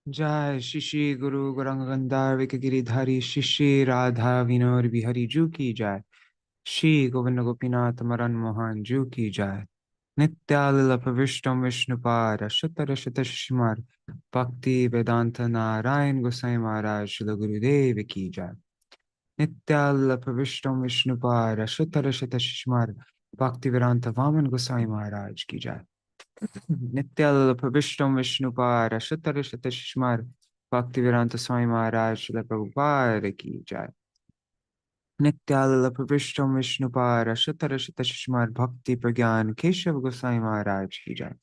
जय श्री श्री गुरु गौरांग गंधार गिरिधारी श्री श्री राधा विनोद बिहारी जू की जय। श्री गोविंद गोपीनाथ मरन मोहन जू की जय। नित्यालल प्रविष्टम विष्णुपाद शतर शत शिमार भक्ति वेदांत नारायण गोसाई महाराज श्री गुरुदेव की जय। नित्यालल प्रविष्टम विष्णुपाद शतर शत शिमार भक्ति वेदांत वामन गोसाई महाराज की जय। नित्याल प्रविष्टम विष्णुपाद शतर शत शिमार भक्तिवेदांत स्वामी महाराज श्रील प्रभुपाद की जय। नित्याल प्रविष्टम विष्णुपाद शतर शत शिमार भक्ति प्रज्ञान केशव गोसाई महाराज की जय।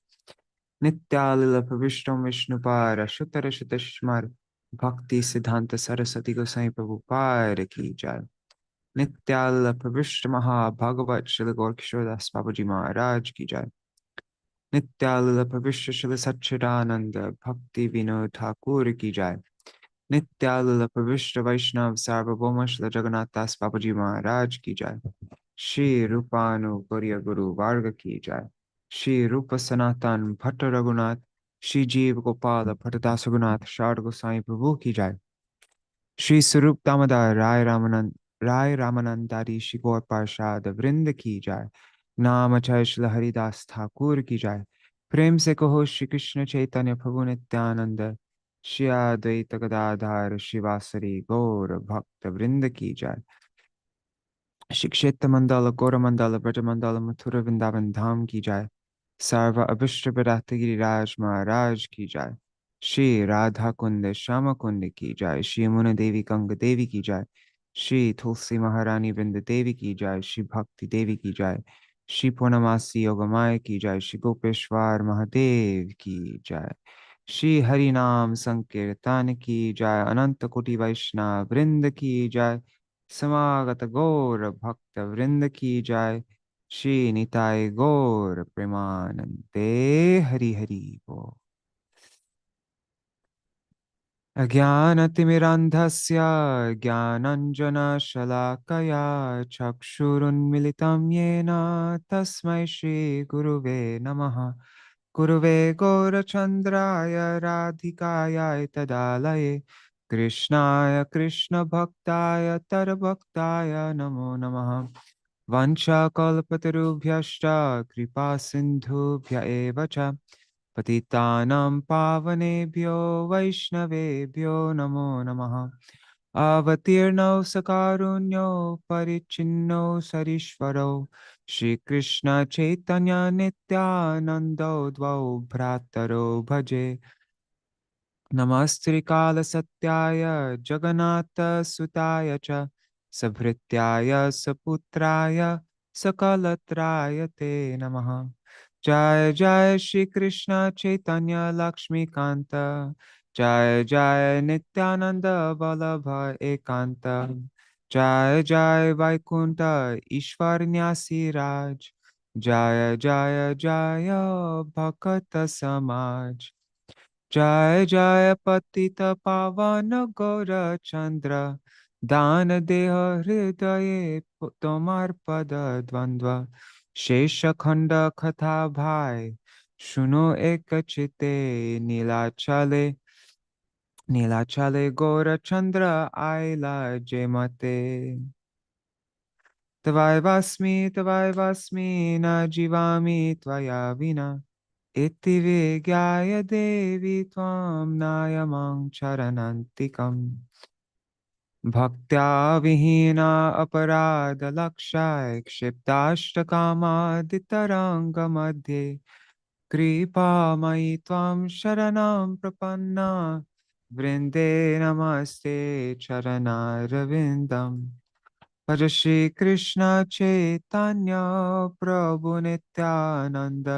नित्याल प्रविष्टम विष्णुपाद शतर शत शिमार भक्ति सिद्धांत सरस्वती गोसाई प्रभुपाद की जय। नित्याल प्रविष्ट महाभागवत श्री गौर किशोरदास बाबा जी महाराज की जय। नित्याल प्रविष्ट श्री सच्चिदानंद भक्ति विनोद ठाकुर की जय। नित्याल प्रविष्ट वैष्णव सार्वभौम श्री जगन्नाथ दास बाबा जी महाराज की जय। श्री रूपानुगुर्य गुरु वार्ग की जय। श्री रूप सनातन भट्ट रघुनाथ श्री जीव गोपाल भट्टदास रघुनाथ शारद गोसाई प्रभु की जय। श्री स्वरूप दामोदर राय रामानंदारी श्री गौर पार्षद वृंद की जय। नाम जय श्री हरिदास ठाकुर की जय। प्रेम से कहो श्री कृष्ण चैतन्य प्रभु नित्यानंद श्री अद्वैत गदाधर शिवासरी गौर भक्त वृंद की जय। श्री क्षेत्र मंडल गौर मंडल ब्रज मंडल मथुरा वृंदावन धाम की जय। सर्व अभिष्ट विराट गिरिराज महाराज की जय। श्री राधा कुंद श्याम कुंद की जय। श्री मुन देवी गंग देवी की जय। श्री तुलसी महारानी वृंद देवी की जय। श्री भक्ति देवी की जय। श्री पूर्णमासी योगमाय की जय। श्री गोपेश्वर महादेव की जय। श्री हरि नाम संकीर्तन की जय। अनंत कोटि वैष्णव वृंद की जय। समागत गौर भक्त वृंद की जय। श्री निताय गौर प्रेमानंदे हरि हरि बोल। अज्ञानतिमिरान्धस्य ज्ञानाञ्जनशलाकया चक्षुरुन्मिलितं येन तस्मै श्रीगुरुवे नमः। गुरुवे गौरचन्द्राय राधिकायै तदालये कृष्णाय कृष्णभक्ताय तरभक्ताय नमो नमः। वंशाकल्पतरुभ्यश्च कृपा सिन्धुभ्य एव च पतितानां पावनेभ्यो वैष्णवेभ्यो नमो नमः। अवतीर्णौ सकारुण्यो परिच्छिन्नौ सरीश्वरौ श्रीकृष्ण चैतन्य नित्यानन्दौ द्वौ भ्रातरौ भजे। नमस्त्रिकालसत्याय जगन्नाथसुताय च सभृत्याय सपुत्राय सकलत्राय ते नमः। जय जय श्री कृष्ण चैतन्य लक्ष्मीकांत जय जय नित्यानंद वल्लभ एकांत जय जय वैकुंठ ईश्वर न्यासी राज जय जय जय भक्त समाज जय जय पतित पावन गौरचंद्र दान देह हृदय तुम्हार पद द्वंद्व शेष खंड कथा भाई सुनो एक चिते नीलाचले नीलाचले गौरचंद्र आयला जय मते। तवाय वास्मि न जीवामि त्वया विना इति विज्ञाय देवी त्वां नायमं चरणन्तिकम्। भक्त्या विहीना अपराधलक्षाय क्षिप्ताष्टकामादितरङ्गमध्ये कृपामयि त्वां शरणं प्रपन्ना वृन्दे नमस्ते चरणारविन्दम्। भज श्री कृष्ण चैतन्य प्रभु नित्यानंद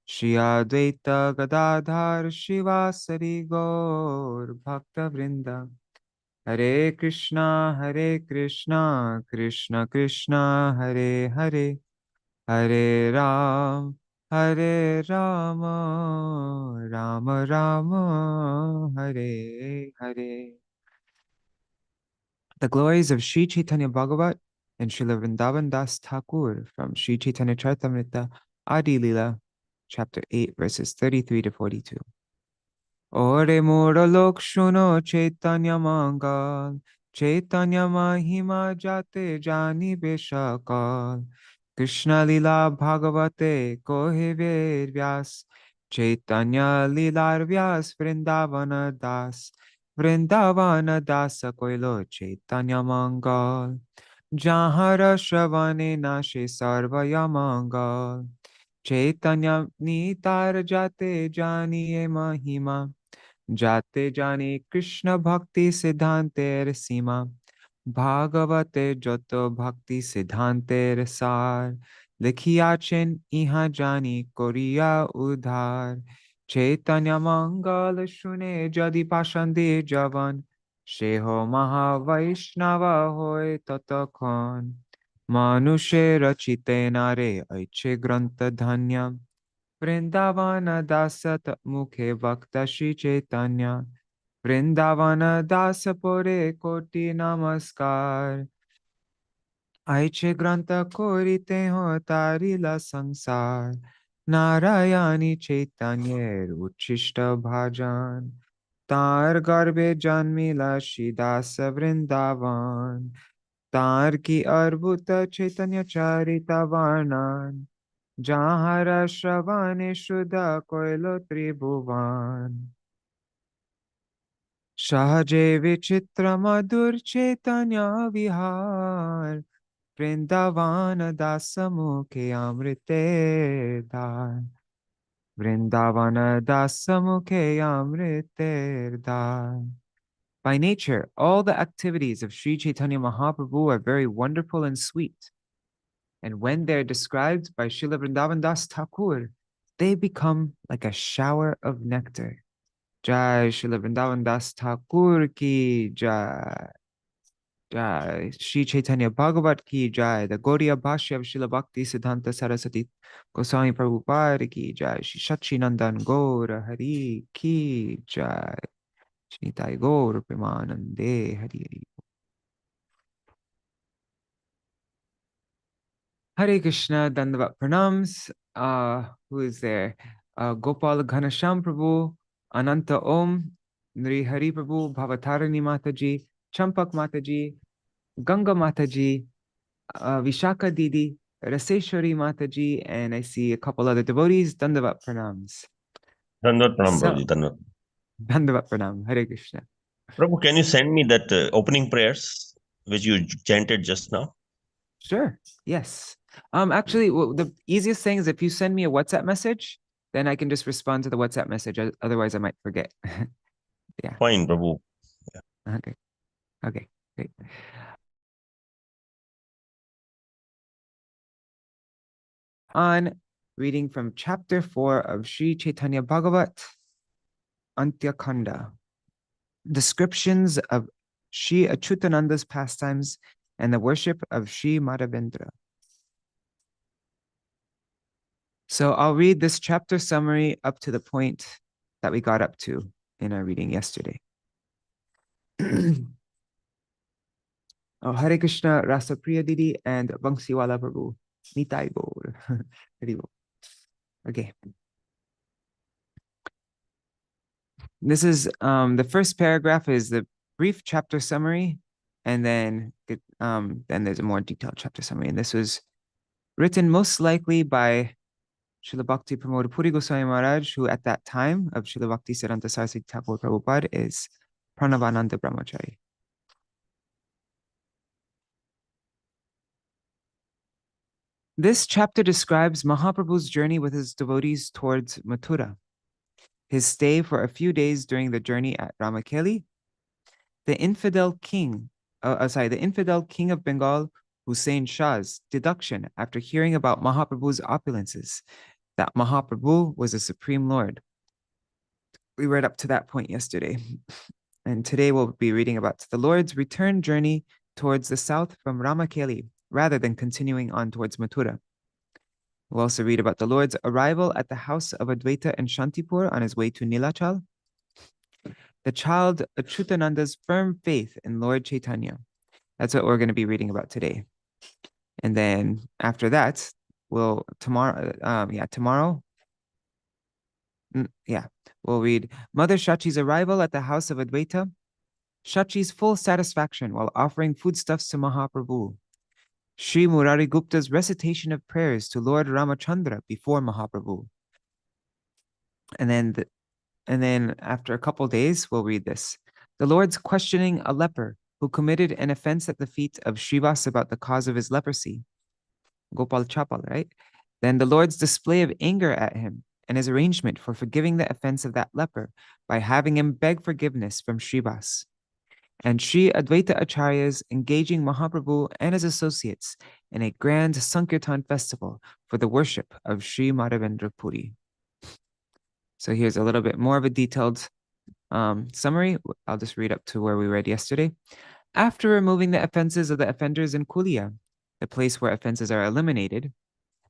श्री अद्वैत गदाधर शिवासरि गौर भक्त वृंद। हरे Krishna Krishna Krishna Hare Hare Hare Ram Ram Ram Hare Hare. The glories of Śrī Caitanya-bhāgavata and Srila Vrindavan Das Thakur from Śrī Caitanya Charitamrita Adi Lila, chapter 8, verses 33 to 42. Ore mora lok shuno Caitanya mangal, Caitanya mahima jate jani beshakal. Krishna lila bhagavate kohe ved vyas, Caitanya lilar vyas vrindavana das. Vrindavana dasa koilo Caitanya mangal. Jahara shravane nashe sarvaya mangal. Caitanya nitar jate janiye mahima. जाते जाने कृष्ण भक्ति सिद्धांतेर सीमा भागवते जतो भक्ति सिद्धांतेर सार लिखियाचेन इहा जानी Korea उधार चैतन्य मंगल सुने जदि पाषंदे जवन से हो महावैष्णव होय ततक्षण मनुष्य रचिते नारे ऐच्छे ग्रंथ धन्य वृंदावन दासत मुखे भक्त श्री चैतन्य वृंदावन दास पोरे कोटि नमस्कार ऐचे ग्रंथ कोरिते हो तारिला संसार नारायणी चैतन्य उच्छिष्ट भाजन तार गर्भे जन्मिला श्रीदास वृंदावन तार की अद्भुत चैतन्य चरिता वर्णन जहाँ श्रवणे शुद्ध कोयलो त्रिभुवन सहजे विचित्र मधुर चैतन्य विहार वृंदावन दास मुखे अमृते धार वृंदावन दास मुखे अमृते धार. By nature, all the activities of Śrī Caitanya Mahaprabhu are very wonderful and sweet. And when they're described by Srila Vrindavan Das Thakur, they become like a shower of nectar. Jai Srila Vrindavan Das Thakur ki jai. Jai Śrī Caitanya-bhāgavata ki jai. The Gaudiya Bhashya of Srila Bhakti Siddhanta Saraswati Goswami Prabhupada ki jai. Shri Sachinandan Gaura Hari ki jai. Shri Nitai Gaura Premanande Hari Hari. Hare Krishna, Dandavat Pranams. Who is there? Gopal Ghanasham Prabhu, Ananta Om, Nri Hari Prabhu, Bhavatarani Mataji, Champak Mataji, Ganga Mataji, Vishaka Didi, Raseshwari Mataji, and I see a couple other devotees. Dandavat Pranams. Dandavat Pranam, So, Prabhuji. Dandavat. Dandavat Pranam. Hare Krishna. Prabhu, can you send me that opening prayers which you chanted just now? Sure. Yes. Actually, well, the easiest thing is if you send me a WhatsApp message, then I can just respond to the WhatsApp message. Otherwise, I might forget. Yeah. Fine, Prabhu. Yeah. Okay. Okay. Great. On reading from chapter 4 of Śrī Caitanya-bhāgavata, Antya-khaṇḍa. Descriptions of Śrī Acyutānanda's pastimes and the worship of Śrī Madhavendra. So I'll read this chapter summary up to the point that we got up to in our reading yesterday. Hare Krishna, Rasa Priya Didi, and Vangsiwala Prabhu. Nitai Gaur. Okay. This is the first paragraph is the brief chapter summary, and then there's a more detailed chapter summary. And this was written most likely by Srila Bhakti Pramod Puri Goswami Maharaj, who at that time of Srila Bhakti Siddhanta Saraswati Thakur Prabhupada is Pranavananda Brahmachari. This chapter describes Mahaprabhu's journey with his devotees towards Mathurā, his stay for a few days during the journey at Rāmakeli, the infidel king of Bengal, Hussain Shah's deduction after hearing about Mahaprabhu's opulences, that Mahaprabhu was a supreme lord. We read up to that point yesterday. And today we'll be reading about the Lord's return journey towards the south from Rāmakeli, rather than continuing on towards Mathurā. We'll also read about the Lord's arrival at the house of Advaita and Śāntipura on his way to Nīlācala, the child Acyutānanda's firm faith in Lord Caitanya. That's what we're going to be reading about today. And then after that, tomorrow Yeah, we'll read Mother Shachi's arrival at the house of Advaita, Shachi's full satisfaction while offering foodstuffs to Mahaprabhu, Sri Murari Gupta's recitation of prayers to Lord Ramachandra before Mahaprabhu. And then after a couple days, we'll read this. The Lord's questioning a leper who committed an offense at the feet of Srivas about the cause of his leprosy. Gopal Chapal, right? Then the Lord's display of anger at him and his arrangement for forgiving the offense of that leper by having him beg forgiveness from Srivas. And Śrī Advaita Acharya's engaging Mahaprabhu and his associates in a grand Sankirtan festival for the worship of Śrī Madhavendra Puri. So here's a little bit more of a detailed summary. I'll just read up to where we read yesterday. After removing the offenses of the offenders in Kulia, the place where offenses are eliminated,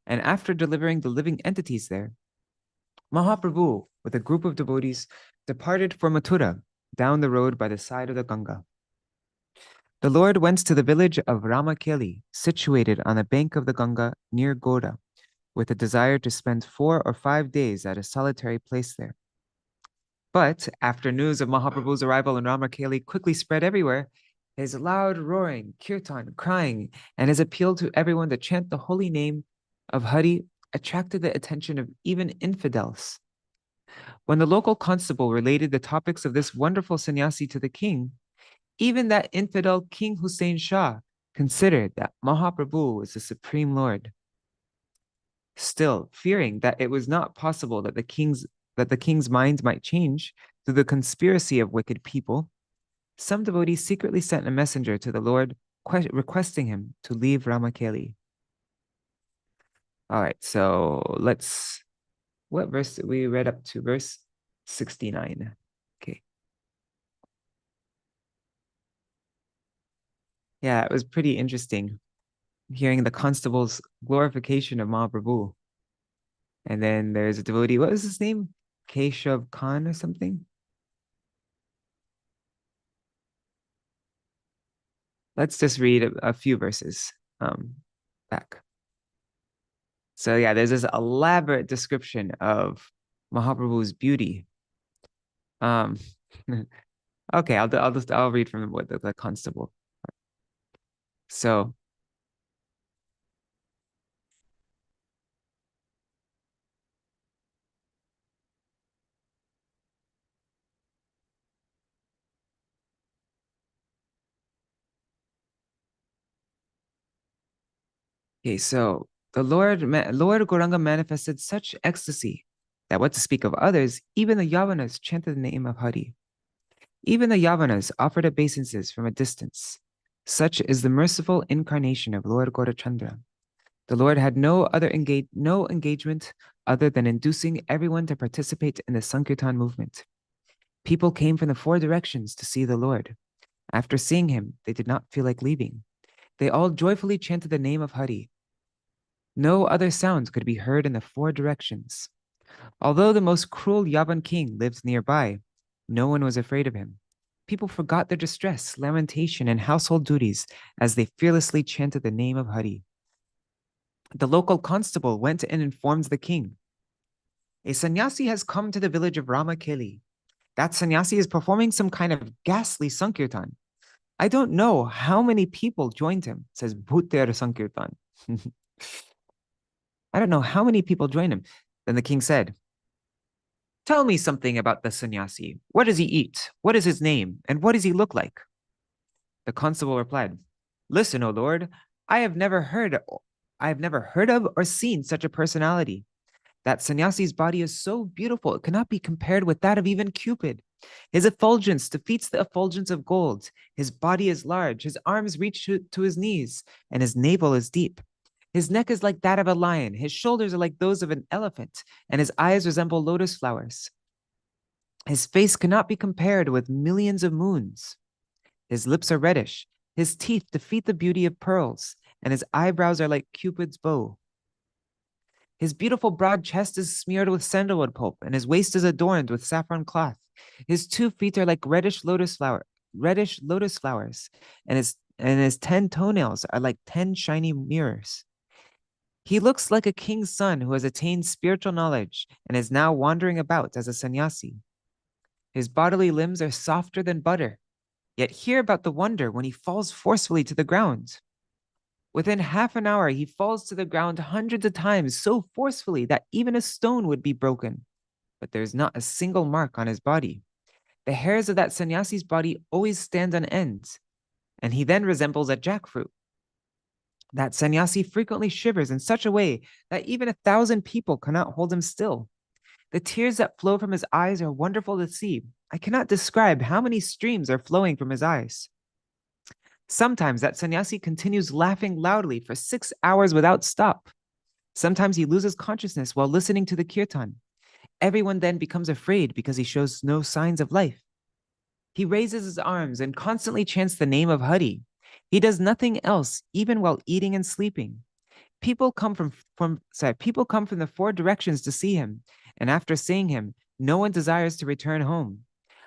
and after delivering the living entities there, Mahaprabhu, with a group of devotees, departed for Mathurā, down the road by the side of the Ganga. The Lord went to the village of Rāmakeli, situated on the bank of the Ganga near Goda, with a desire to spend 4 or 5 days at a solitary place there. But after news of Mahaprabhu's arrival in Rāmakeli quickly spread everywhere, his loud roaring, kirtan, crying, and his appeal to everyone to chant the holy name of Hari attracted the attention of even infidels. When the local constable related the topics of this wonderful sannyasi to the king, even that infidel King Hussein Shah considered that Mahaprabhu was the Supreme Lord. Still, fearing that it was not possible that the king's mind might change through the conspiracy of wicked people, some devotees secretly sent a messenger to the Lord requesting him to leave Rāmakeli. All right, so what verse did we read up to? Verse 69. Okay. Yeah, it was pretty interesting hearing the constable's glorification of Mahaprabhu. And then there's a devotee, what was his name? Keshav Khan or something? Let's just read a few verses back. So yeah, there's this elaborate description of Mahaprabhu's beauty. Okay, I'll read from the constable. So okay, so the Lord Gauranga manifested such ecstasy that what to speak of others, even the Yavanas chanted the name of Hari. Even the Yavanas offered obeisances from a distance. Such is the merciful incarnation of Lord Gaurachandra. The Lord had no engagement other than inducing everyone to participate in the Sankirtan movement. People came from the 4 directions to see the Lord. After seeing him, they did not feel like leaving. They all joyfully chanted the name of Hari. No other sound could be heard in the 4 directions. Although the most cruel Yavan king lived nearby, no one was afraid of him. People forgot their distress, lamentation, and household duties as they fearlessly chanted the name of Hari. The local constable went and informed the king. A sannyasi has come to the village of Rāmakeli. That sannyasi is performing some kind of ghastly sankirtan. I don't know how many people joined him, says Bhuter Sankirtan. I don't know how many people joined him. Then the king said, tell me something about the sannyasi. What does he eat? What is his name? And what does he look like? The constable replied, listen, O Lord, I have never heard of or seen such a personality. That sannyasi's body is so beautiful, it cannot be compared with that of even Cupid. His effulgence defeats the effulgence of gold. His body is large, his arms reach to his knees, and his navel is deep. His neck is like that of a lion, his shoulders are like those of an elephant, and his eyes resemble lotus flowers. His face cannot be compared with millions of moons. His lips are reddish, his teeth defeat the beauty of pearls, and his eyebrows are like Cupid's bow. His beautiful broad chest is smeared with sandalwood pulp, and his waist is adorned with saffron cloth. His 2 feet are like reddish lotus flowers, and his 10 toenails are like 10 shiny mirrors. He looks like a king's son who has attained spiritual knowledge and is now wandering about as a sannyasi. His bodily limbs are softer than butter, yet hear about the wonder when he falls forcefully to the ground. Within half an hour, he falls to the ground hundreds of times so forcefully that even a stone would be broken, but there is not a single mark on his body. The hairs of that sannyasi's body always stand on end, and he then resembles a jackfruit. That sannyasi frequently shivers in such a way that even 1,000 people cannot hold him still. The tears that flow from his eyes are wonderful to see. I cannot describe how many streams are flowing from his eyes. Sometimes that sannyasi continues laughing loudly for 6 hours without stop. Sometimes he loses consciousness while listening to the kirtan. Everyone then becomes afraid because he shows no signs of life. He raises his arms and constantly chants the name of Hari. He does nothing else, even while eating and sleeping. People come from the 4 directions to see him, and after seeing him, no one desires to return home.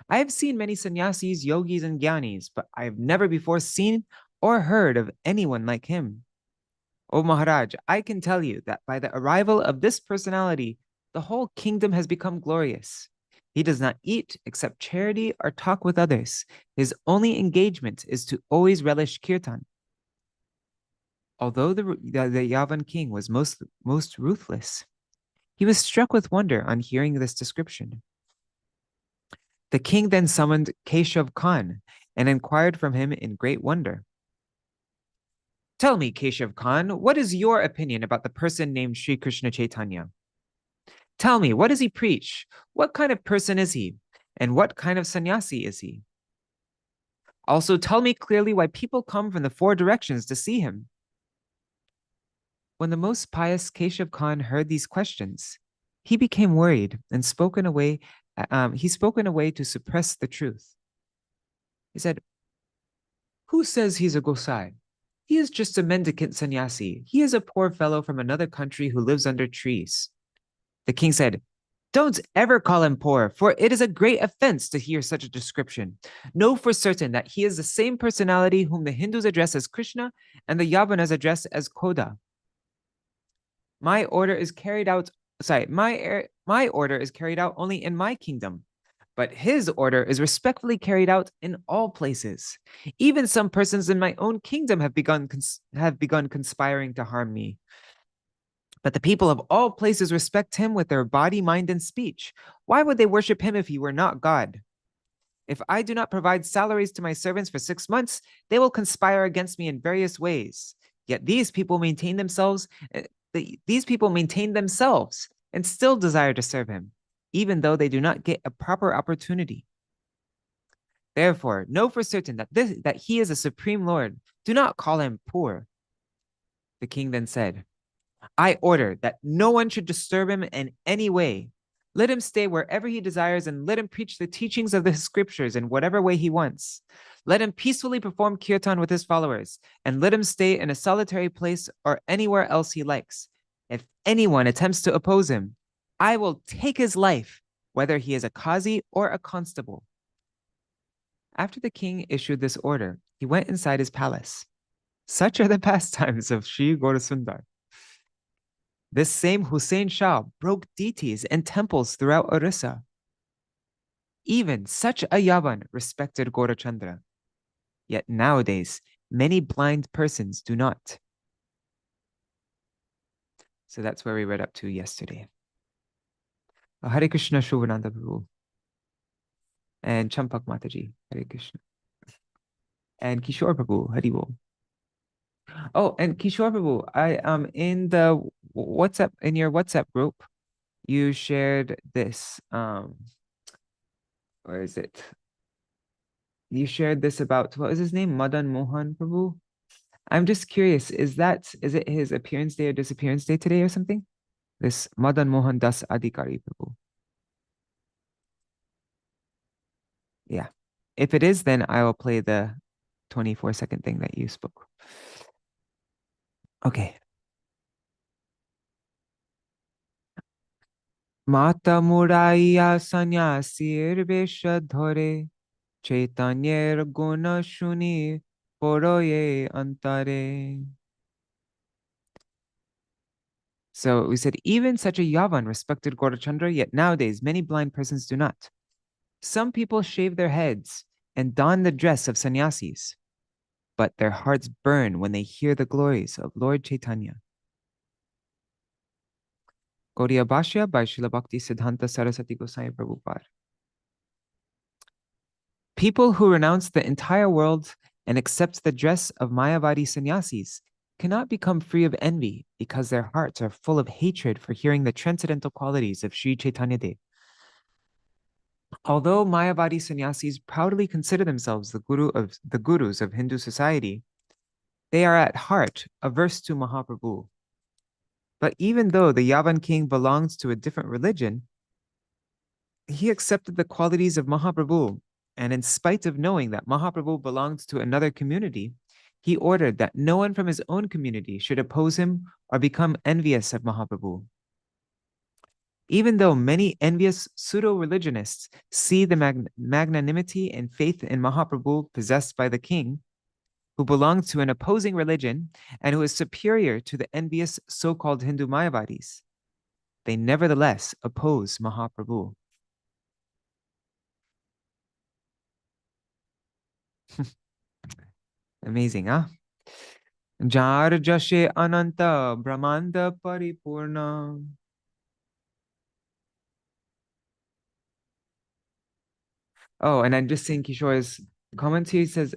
I have seen many sannyasis, yogis, and jnanis, but I have never before seen or heard of anyone like him. O Maharaj, I can tell you that by the arrival of this personality, the whole kingdom has become glorious. He does not eat except charity or talk with others. His only engagement is to always relish kirtan. Although the Yavan king was most ruthless, he was struck with wonder on hearing this description. The king then summoned Keshav Khan and inquired from him in great wonder. Tell me, Keshav Khan, what is your opinion about the person named Śrī Krishna Caitanya? Tell me, what does he preach? What kind of person is he? And what kind of sannyasi is he? Also, tell me clearly why people come from the 4 directions to see him. When the most pious Keshav Khan heard these questions, he became worried and spoke in a way to suppress the truth. He said, "Who says he's a Gosai? He is just a mendicant sannyasi. He is a poor fellow from another country who lives under trees." The king said, "Don't ever call him poor, for it is a great offense to hear such a description. Know for certain that he is the same personality whom the Hindus address as Krishna and the Yavanas address as Koda. My order is carried out only in my kingdom, but his order is respectfully carried out in all places. Even some persons in my own kingdom have begun conspiring to harm me. But the people of all places respect him with their body, mind, and speech. Why would they worship him if he were not God? If I do not provide salaries to my servants for 6 months, they will conspire against me in various ways. Yet these people maintain themselves and still desire to serve him, even though they do not get a proper opportunity. Therefore, know for certain that he is a supreme Lord. Do not call him poor." The king then said, "I order that no one should disturb him in any way. Let him stay wherever he desires and let him preach the teachings of the scriptures in whatever way he wants. Let him peacefully perform kirtan with his followers and let him stay in a solitary place or anywhere else he likes. If anyone attempts to oppose him, I will take his life, whether he is a qazi or a constable." After the king issued this order, he went inside his palace. Such are the pastimes of Sri Gaurasundar. This same Hussain Shah broke deities and temples throughout Orissa. Even such a Yavan respected Gaurachandra. Yet nowadays, many blind persons do not. So that's where we read up to yesterday. Hare Krishna Shubhananda Prabhu. And Champak Mataji, Hare Krishna. And Kishore Prabhu, Hari Bol. Oh, and Kishore Prabhu, I in the WhatsApp, in your WhatsApp group, you shared this. Where is it? You shared this about, what was his name? Madan Mohan Prabhu. I'm just curious, is it his appearance day or disappearance day today or something? This Madan Mohan Das Adhikari Prabhu. Yeah. If it is, then I will play the 24-second thing that you spoke. Okay. Mata Muraiya Sanyasir Vesha Dhore Chaitanyar Guna Shuni Poroye Antare. So we said, even such a Yavan respected Gaurachandra, yet nowadays many blind persons do not. Some people shave their heads and don the dress of sannyasis, but their hearts burn when they hear the glories of Lord Caitanya. Gaudiya Bhashya by Srila Bhakti Siddhanta Saraswati Goswami Prabhupada. People who renounce the entire world and accept the dress of Mayavadi sannyasis cannot become free of envy because their hearts are full of hatred for hearing the transcendental qualities of Śrī Caitanya-dev. Although Mayavadi sannyasis proudly consider themselves the gurus of Hindu society, they are at heart averse to Mahaprabhu. But even though the Yavan king belongs to a different religion, he accepted the qualities of Mahaprabhu, and in spite of knowing that Mahaprabhu belonged to another community, he ordered that no one from his own community should oppose him or become envious of Mahaprabhu. Even though many envious pseudo-religionists see the magnanimity and faith in Mahaprabhu possessed by the king, who belongs to an opposing religion and who is superior to the envious so-called Hindu Mayavadis, they nevertheless oppose Mahaprabhu. Amazing, huh? Jar Jashe Ananta Brahmanda Paripurna. Oh, and I'm just seeing Kishore's comment here. He says,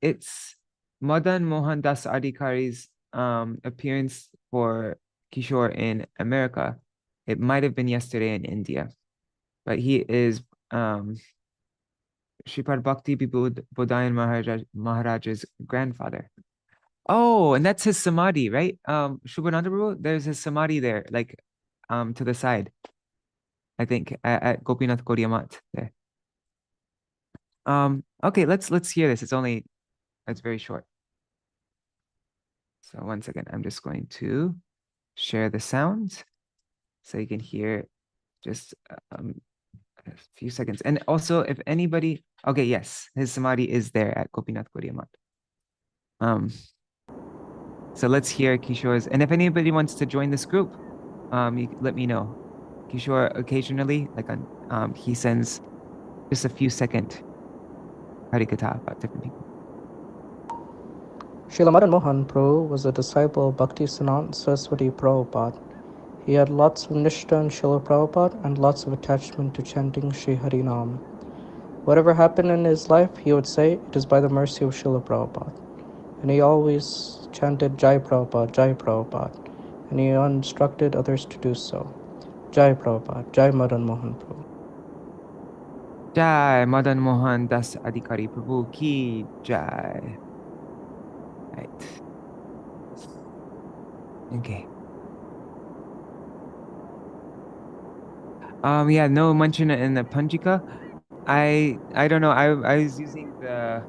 it's Madan Mohan Das Adhikari's appearance for Kishore in America. It might have been yesterday in India, but he is Shripad Bhakti Bodayan Maharaj's grandfather. Oh, and that's his samadhi, right? Shubhananda Prabhu, there's his samadhi there, like to the side, I think, at Gopinath Gaudiya Math there. Okay, let's hear this. It's very short. So one second, I'm just going to share the sounds so you can hear just a few seconds. And also, if anybody, okay, yes, his samadhi is there at Gopinath Gaudiya Math. So let's hear Kishore's, and if anybody wants to join this group, you let me know. Kishore occasionally, like he sends just a few second harikatha about different people. Srila Madan Mohan Prabhu was a disciple of Bhaktisiddhanta Saraswati Prabhupada. He had lots of nishtha in Srila Prabhupada and lots of attachment to chanting Sri Harinam. Whatever happened in his life, he would say, it is by the mercy of Srila Prabhupada. And he always chanted Jai Prabhupada, and he instructed others to do so. Jai Prabhupada, Jai Madan Mohan Prabhu. Jai Madan Mohan Das Adhikari Prabhu ki Jai. Right. Okay. Yeah, no mention in the Panjika. I don't know. I was using the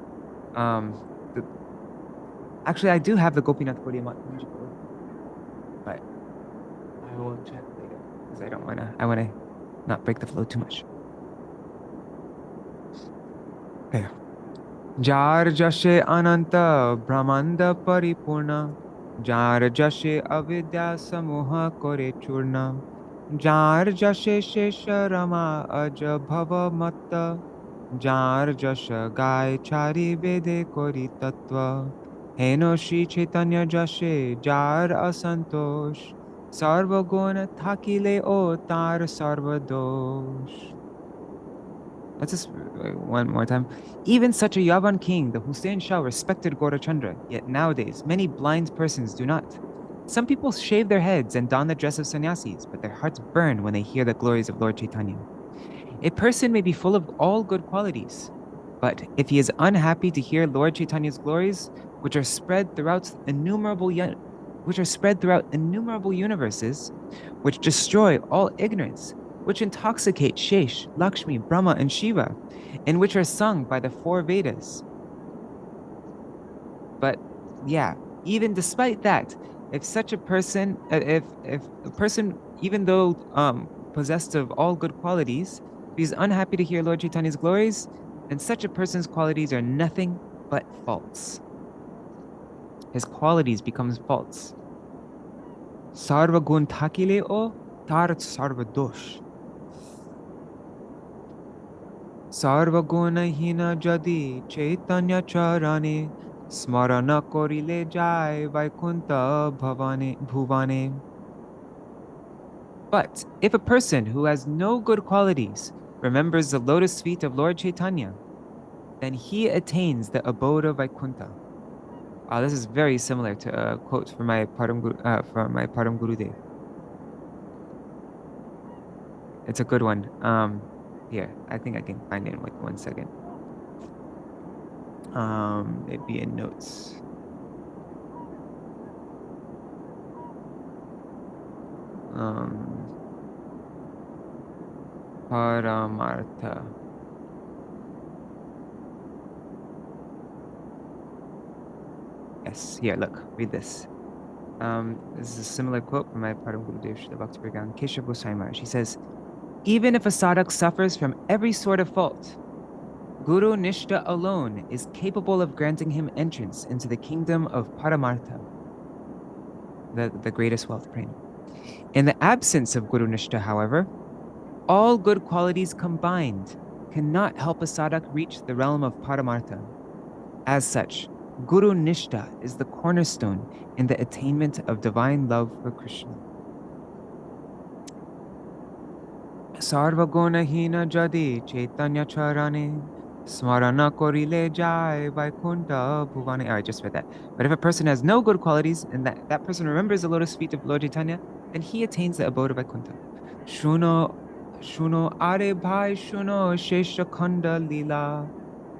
actually I do have the Gopinath Gaudiya Math Panjika, but I will check later because I wanna not break the flow too much. Okay. Jar Jashe Ananta Brahmanda Paripurna, Jar Jashe Avidya Samoha Kore Churna, Jar Jashe Shesha Rama Aja Bhava Matta, Jar Jasha Gai Chari Vede Kori Tattva, Heno Śrī Caitanya Jashe Jar Asantosh, Sarva Guna Thakile O Tar Sarva Dosh. Let's just one more time. Even such a Yavan king, the Hussein Shah, respected Gaurachandra, yet nowadays many blind persons do not. Some people shave their heads and don the dress of sannyasis, but their hearts burn when they hear the glories of Lord Caitanya. A person may be full of all good qualities, but if he is unhappy to hear Lord Chaitanya's glories, which are spread throughout innumerable universes, which destroy all ignorance, which intoxicate Shesh, Lakshmi, Brahma, and Shiva, and which are sung by the 4 Vedas. But yeah, even despite that, if such a person, if a person, even though possessed of all good qualities, if he's unhappy to hear Lord Chaitanya's glories, then such a person's qualities are nothing but faults. His qualities becomes faults. Sarva gun thakile o tar sarva dosh. Sarva guna hina jadi chaitanya charane smarana korile jai vaikunta bhuvane. But if a person who has no good qualities remembers the lotus feet of Lord Caitanya, then he attains the abode of Vaikuntha. This is very similar to a quote from my Param Gurudev. It's a good one. Here, I think I can find it in like 1 second. It'd be in notes. Paramartha. Yes, here, look, read this. This is a similar quote from my Param Gurudev Srila Bhakti-Pragan Keshav Goswami Maharaj. She says, even if a sadhak suffers from every sort of fault, Guru Nishta alone is capable of granting him entrance into the kingdom of Paramartha, the greatest wealth prana. In the absence of Guru Nishta, however, all good qualities combined cannot help a sadhak reach the realm of Paramartha. As such, Guru Nishta is the cornerstone in the attainment of divine love for Krishna. Sarva guna hina jadi chaitanya charane smarana korile jai vaikunta bhuvane. I just read that. But if a person has no good qualities and that person remembers the lotus feet of Lord Caitanya, then he attains the abode of Vaikuntha. Shuno are bhai shuno shesha khanda lila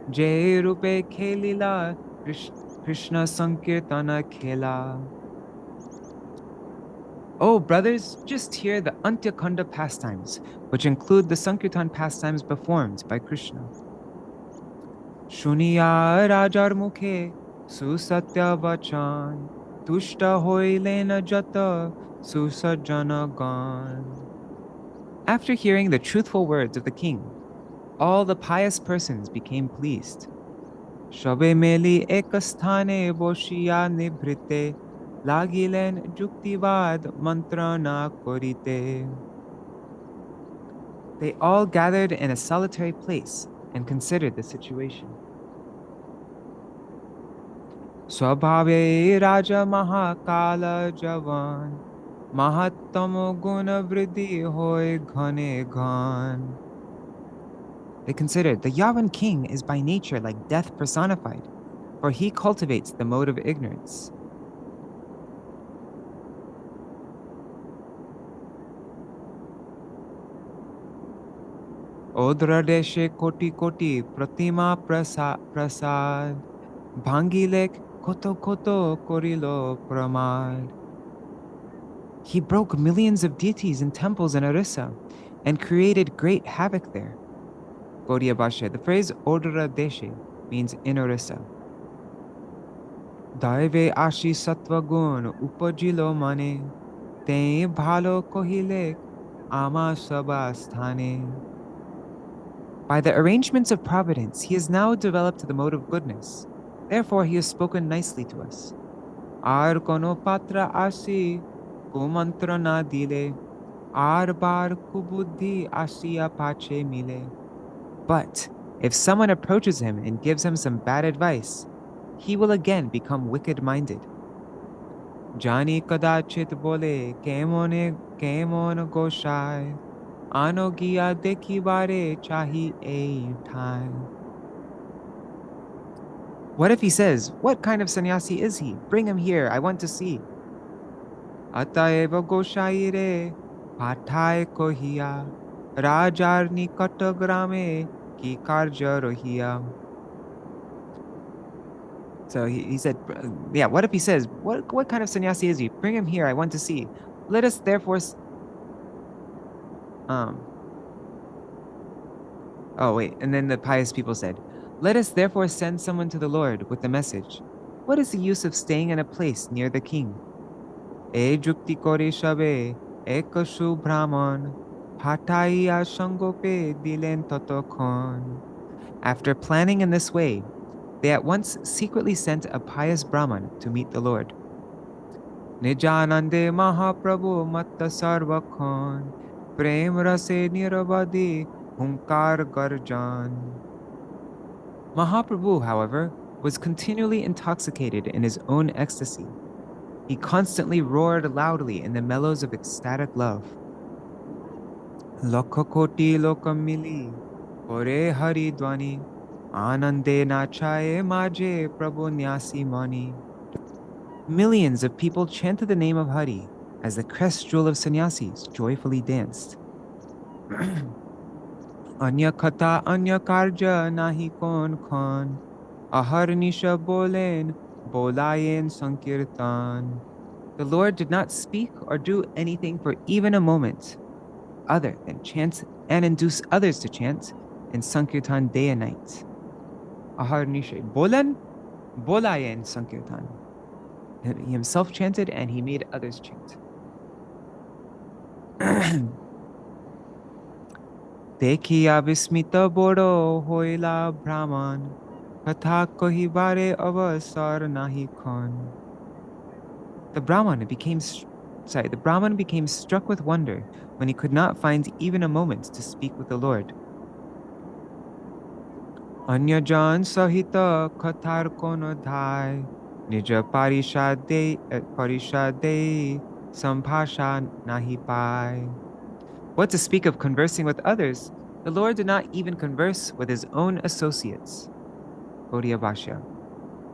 jai rupe khelila Krishna Sankirtana Khela. Oh, brothers, just hear the Antya-khaṇḍa pastimes, which include the Sankirtan pastimes performed by Krishna. Shuniya Rajar Mukhe Susatya Vachan Tushta Hoilena Jata Susajana Gan. After hearing the truthful words of the king, all the pious persons became pleased. Shabe meli ekasthane boshiya nibrite lagilen juktivad mantra na korite. They all gathered in a solitary place and considered the situation. Swabhave Raja Mahakala Javan Mahatamo Guna Vriddhi Hoy Ghane Ghan. They considered the Yavan king is by nature like death personified, for he cultivates the mode of ignorance. Odra deshe koti koti pratima prasad bhangilek koto koto korilo pramad. He broke millions of deities and temples in Orissa and created great havoc there. Gaudiya Bhashya. The phrase Odra deshe means in Orissa. Daive ashi sattva gun upajilo mane te bhalo kohilek ama sabasthane. By the arrangements of providence, he has now developed the mode of goodness. Therefore, he has spoken nicely to us. Ar kono patra asi kumantra na dile, ar bar kubuddhi asiya pache mile. But if someone approaches him and gives him some bad advice, he will again become wicked-minded. Jani kadachit bole kemon goshai anogiya dekibare chahi a time. What if he says, what kind of sannyasi is he? Bring him here, I want to see. Ataeva goshaire pathai kohiya rajar nikatagrame ki karja rohiya. So he said, yeah, what if he says, what kind of sannyasi is he? Bring him here, I want to see. Let us therefore... Oh, wait, and then the pious people said, let us therefore send someone to the Lord with the message. What is the use of staying in a place near the king? E jukti kore shabe ekashu brahman hataiya shangope dilen totokon. After planning in this way, they at once secretly sent a pious Brahman to meet the Lord. Nijanande Mahaprabhu Matta Sarvakhan, Prem Rase Niravadi Hunkar Garjan. Mahaprabhu, however, was continually intoxicated in his own ecstasy. He constantly roared loudly in the mellows of ecstatic love. Lokakoti lokamili, Kore Hari Dwani, Anande Nachaye Maje Prabhu Nyasi Mani. Millions of people chanted the name of Hari as the crest jewel of sannyasis joyfully danced. Anya kata anya karja nahi kon kon, aharnisha bolen bolayen sankirtan. The Lord did not speak or do anything for even a moment other than chant and induce others to chant in Sankirtan day and night. Aharnisha bolen bolayen sankirtan. He himself chanted and he made others chant. Dekhiya vismita bodo hoila brahman, katha kohibare avasar nahi kon. The Brahman became struck with wonder when he could not find even a moment to speak with the Lord. Anya jan sahita kathar kono dhai, nija parishade sambhasha nahi pai. What to speak of conversing with others? The Lord did not even converse with his own associates. Gaudiya Bhashya.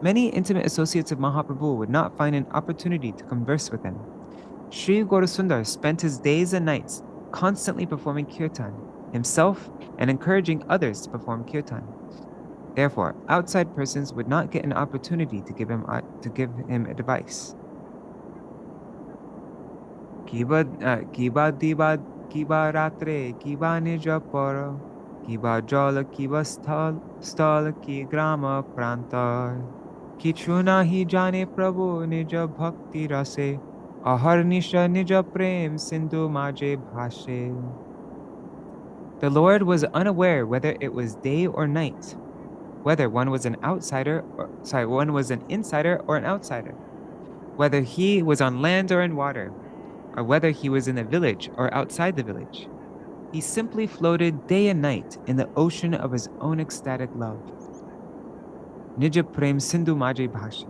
Many intimate associates of Mahaprabhu would not find an opportunity to converse with him. Sri Gaurasundar spent his days and nights constantly performing kirtan, himself and encouraging others to perform kirtan. Therefore, outside persons would not get an opportunity to give him advice. Kiba ratre, kiba nija para, kiba jala, kiba stal, ki grama pranta. Kichu nahi jane Prabhu nija bhakti rase, aharnisha nija prem sindhu maje bhashe. The Lord was unaware whether it was day or night, whether one was an insider or an outsider, whether he was on land or in water, or whether he was in the village or outside the village. He simply floated day and night in the ocean of his own ecstatic love. Nija prem sindhu maje bhashe.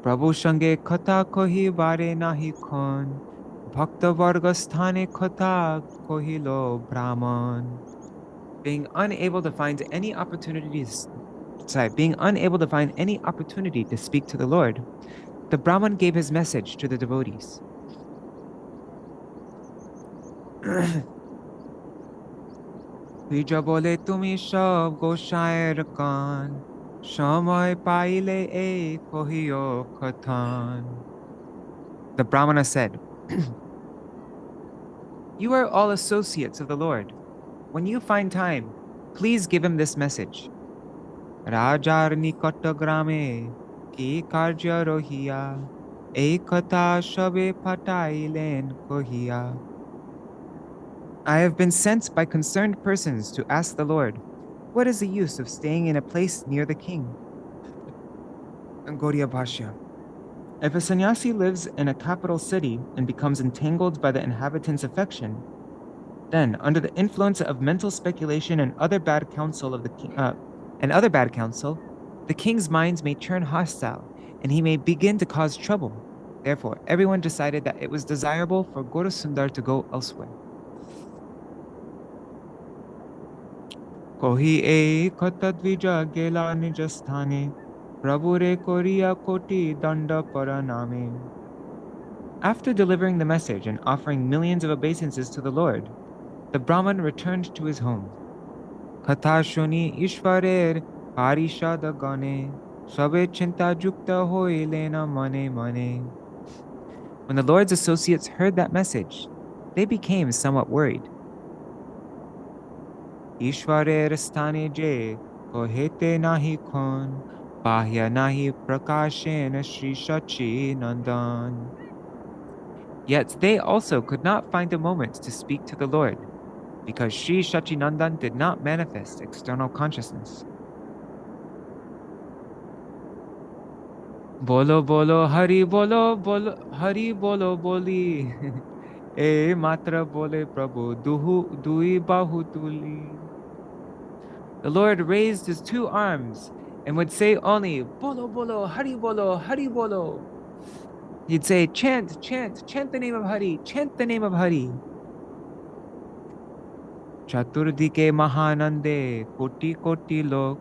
Prabhu shange katha kohi vare nahi kon, bhakta varga sthane katha kohilo brahman. Being unable to find any opportunity to speak to the Lord, the Brahman gave his message to the devotees. Vija bole tumi shab goshayer kan, shamay paile e kohiyo kathan. The Brahmana said, "You are all associates of the Lord. When you find time, please give him this message. Rajar nikata grame ki karja rohiya, ekata shabe patailen kohiya." I have been sent by concerned persons to ask the Lord, what is the use of staying in a place near the king? Gaudiya Bhashya. If a sannyasi lives in a capital city and becomes entangled by the inhabitants' affection, then, under the influence of mental speculation and other bad counsel the king's minds may turn hostile, and he may begin to cause trouble. Therefore, everyone decided that it was desirable for Gaurasundar to go elsewhere. Kohi e katadvija gela nijasthane, prabhure koriya koti danda paraname. After delivering the message and offering millions of obeisances to the Lord, the Brahman returned to his home. Katha shuni ishvarer parishada gane, sabe chinta jukta hoi lena mane mane. When the Lord's associates heard that message, they became somewhat worried. Ishvarer sthane je kohete nahi kon, bahya nahi prakashen Śrī Caitanya-bhāgavata. Yet they also could not find a moment to speak to the Lord, because Śrī Caitanya-bhāgavata did not manifest external consciousness. Bolo bolo hari bolo bolo hari bolo boli. E matra bole prabhu dui bahu tuli. The Lord raised his two arms and would say only bolo bolo hari bolo hari bolo. He'd say chant, chant, chant the name of Hari, chant the name of Hari. Chaturdike mahanande koti koti lok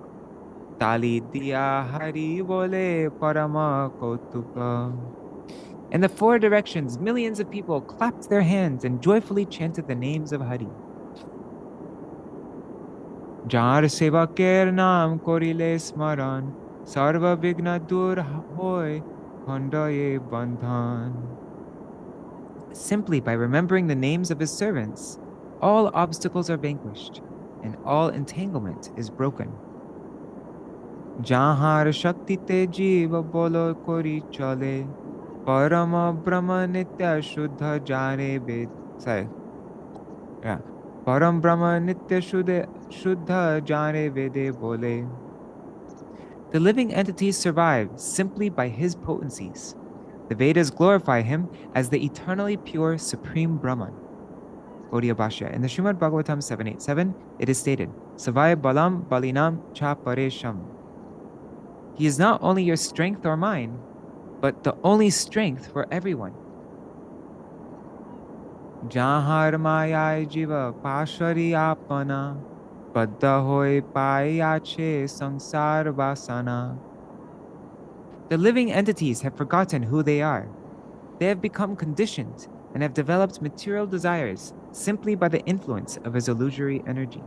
tali diya Hari bole parama kautuka. In the four directions, millions of people clapped their hands and joyfully chanted the names of Hari. Jar sevaker naam korile smaran sarva vigna dur hoy khandaye bandhan. Simply by remembering the names of his servants, all obstacles are vanquished and all entanglement is broken. Jahar shakti te jiva bolo kori chale parama brahma nitya shuddha jane ved. Sorry. Yeah. Param brahma nitya shuddha jane vede bole. The living entities survive simply by his potencies. The Vedas glorify him as the eternally pure Supreme Brahman. Gaudiya Bhashya. In the Śrīmad Bhāgavatam 787, it is stated, Savaya balam balinam cha paresham. He is not only your strength or mine, but the only strength for everyone. Jahar mayai jiva pashari apana baddha hoy payache sangsar vasana. The living entities have forgotten who they are. They have become conditioned and have developed material desires simply by the influence of his illusory energy.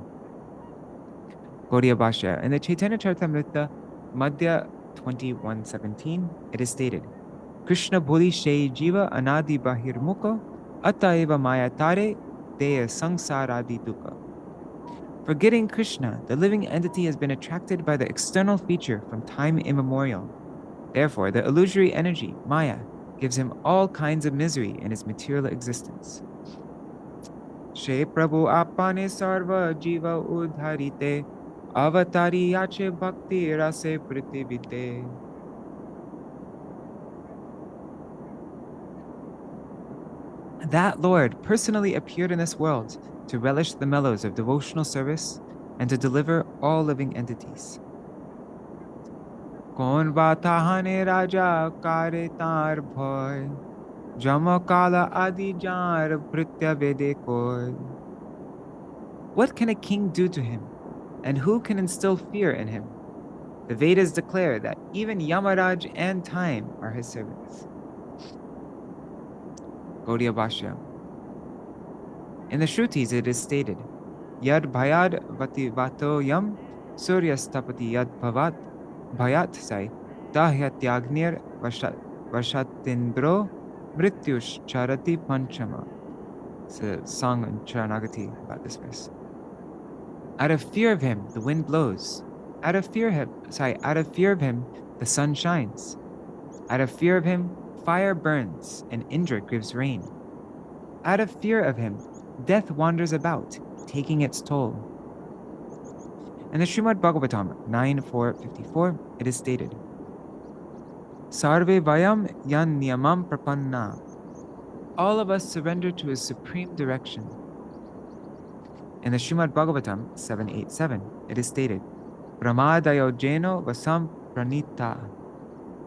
Gaudiya Bhashya. In the Chaitanya Charitamrita Madhya 21:17, it is stated, Krishna bhuli shei jiva anadi bahirmukha ataeva maya tare deya sangsaradi dukkha. Forgetting Krishna, the living entity has been attracted by the external feature from time immemorial. Therefore, the illusory energy, Maya, gives him all kinds of misery in his material existence. She Prabhu apane sarva jiva udharite avatari yache bhakti rase pritibite. That Lord personally appeared in this world to relish the mellows of devotional service and to deliver all living entities. Kon vatahane raja kare tar bhoy Rāmakeli adi jar pritya vede koi. What can a king do to him, and who can instill fear in him? The Vedas declare that even Yamaraj and time are his servants. Gaudiya Bhashya. In the Shrutis it is stated, Yad bhayad vati vato yam suryastapati yad bhavat bhayat sai dahyatyāgnir vashatindro mrityush charati panchama. It's a song in Charanagati about this verse. Out of fear of him, the wind blows. Out of fear of him, the sun shines. Out of fear of him, fire burns, and Indra gives rain. Out of fear of him, death wanders about, taking its toll. In the Śrīmad Bhāgavatam 9.4.54, it is stated, Sarve vayam yan niyamam prapanna. All of us surrender to his supreme direction. In the Śrīmad Bhāgavatam 7.8.7, it is stated, Brahmadayo jeno vasam pranita.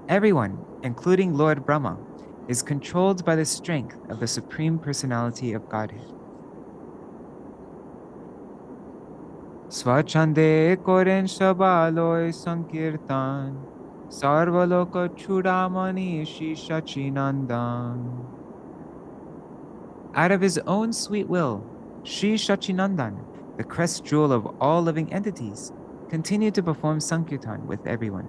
Everyone, including Lord Brahma, is controlled by the strength of the Supreme Personality of Godhead. Swachande koren shabaloy sankirtan sarvaloka chudamani Śrī Caitanya-bhāgavata. Out of his own sweet will, Śrī Caitanya-bhāgavata, the crest jewel of all living entities, continued to perform Sankirtan with everyone.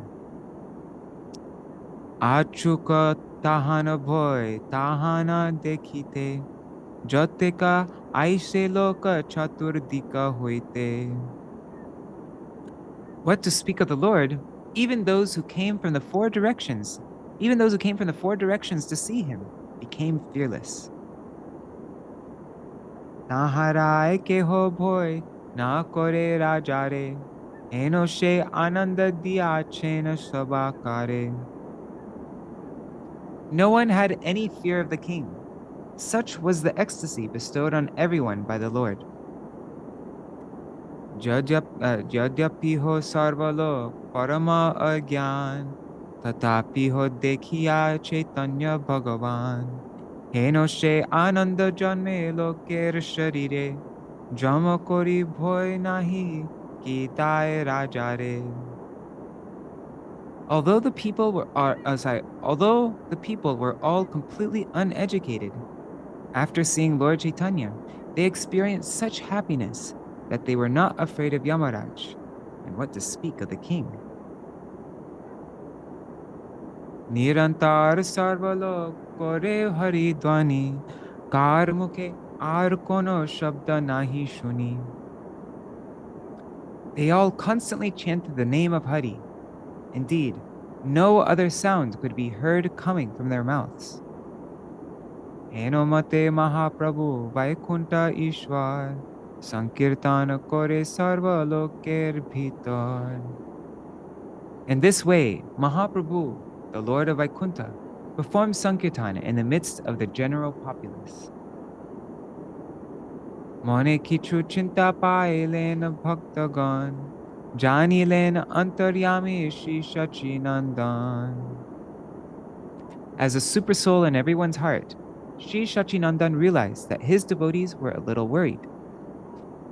Acyutānanda bhoy tahana dekhite jateka aise loka chaturdika hoite. What to speak of the Lord, even those who came from the four directions to see him, became fearless. Naharai keho bhoy na kore rajare eno she ananda diya chena sabakare. No one had any fear of the king. Such was the ecstasy bestowed on everyone by the Lord. Jadyapi ho sarvalo parama agyan, tatapi ho dekhiya Caitanya-bhāgavata. Heno she ananda janme loker sharire, jama kori bhoy nahi ki tae rajare. Although the people were all completely uneducated, after seeing Lord Caitanya, they experienced such happiness that they were not afraid of Yamaraj, and what to speak of the king. Nirantar sarvalo kore hari dwani, kar mukhe ar kono shabda nahi shuni. They all constantly chanted the name of Hari. Indeed, no other sound could be heard coming from their mouths. Enomate Mahaprabhu Vaikunta Ishwar, Sankirtan kore sarva loker bhitar. In this way, Mahaprabhu, the Lord of Vaikunta, performed Sankirtan in the midst of the general populace. Mone kichu chinta pailen bhaktagan, janilen antaryami Śrī Caitanya-bhāgavata. As a supersoul in everyone's heart, Śrī Caitanya-bhāgavata realized that his devotees were a little worried.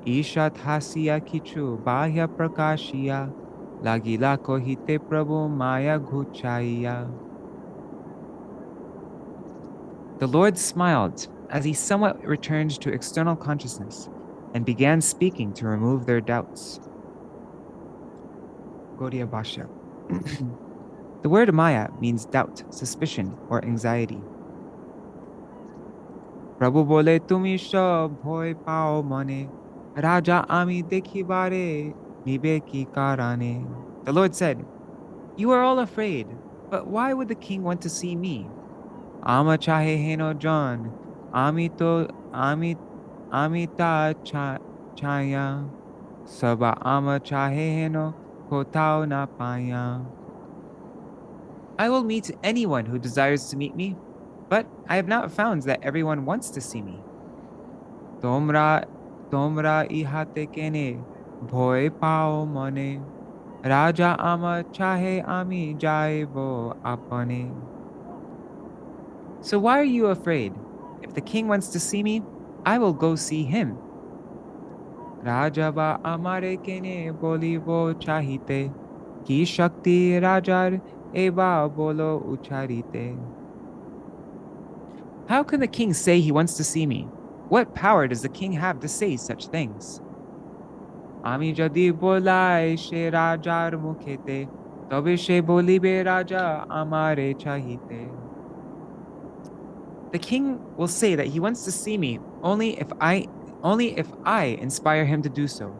Ishat hasiya kichu bahya prakashiya, lagila kohite prabhu maya ghuchaiya. The Lord smiled as he somewhat returned to external consciousness and began speaking to remove their doubts. Gaudiya Bhashya. The word Maya means doubt, suspicion, or anxiety. Prabhu bole tumi sab bhoy pao mane, Raja ami dekhibare nibe ki karane. The Lord said, "You are all afraid, but why would the king want to see me? Ama chahe heno John, amita chaya, saba ama chahe heno kotao na paya." I will meet anyone who desires to meet me, but I have not found that everyone wants to see me. Tomra ihate kene bhoy pao mone, Raja ama chahe ami jaibo apane. So why are you afraid? If the king wants to see me, I will go see him. Raja ba amare kene bolibo chahite, ki shakti rajar eba bolo ucharite. How can the king say he wants to see me? What power does the king have to say such things? Ami jadi bolai she rajar mukhete, tobe she bolibe raja amare chahite. The king will say that he wants to see me only if I inspire him to do so.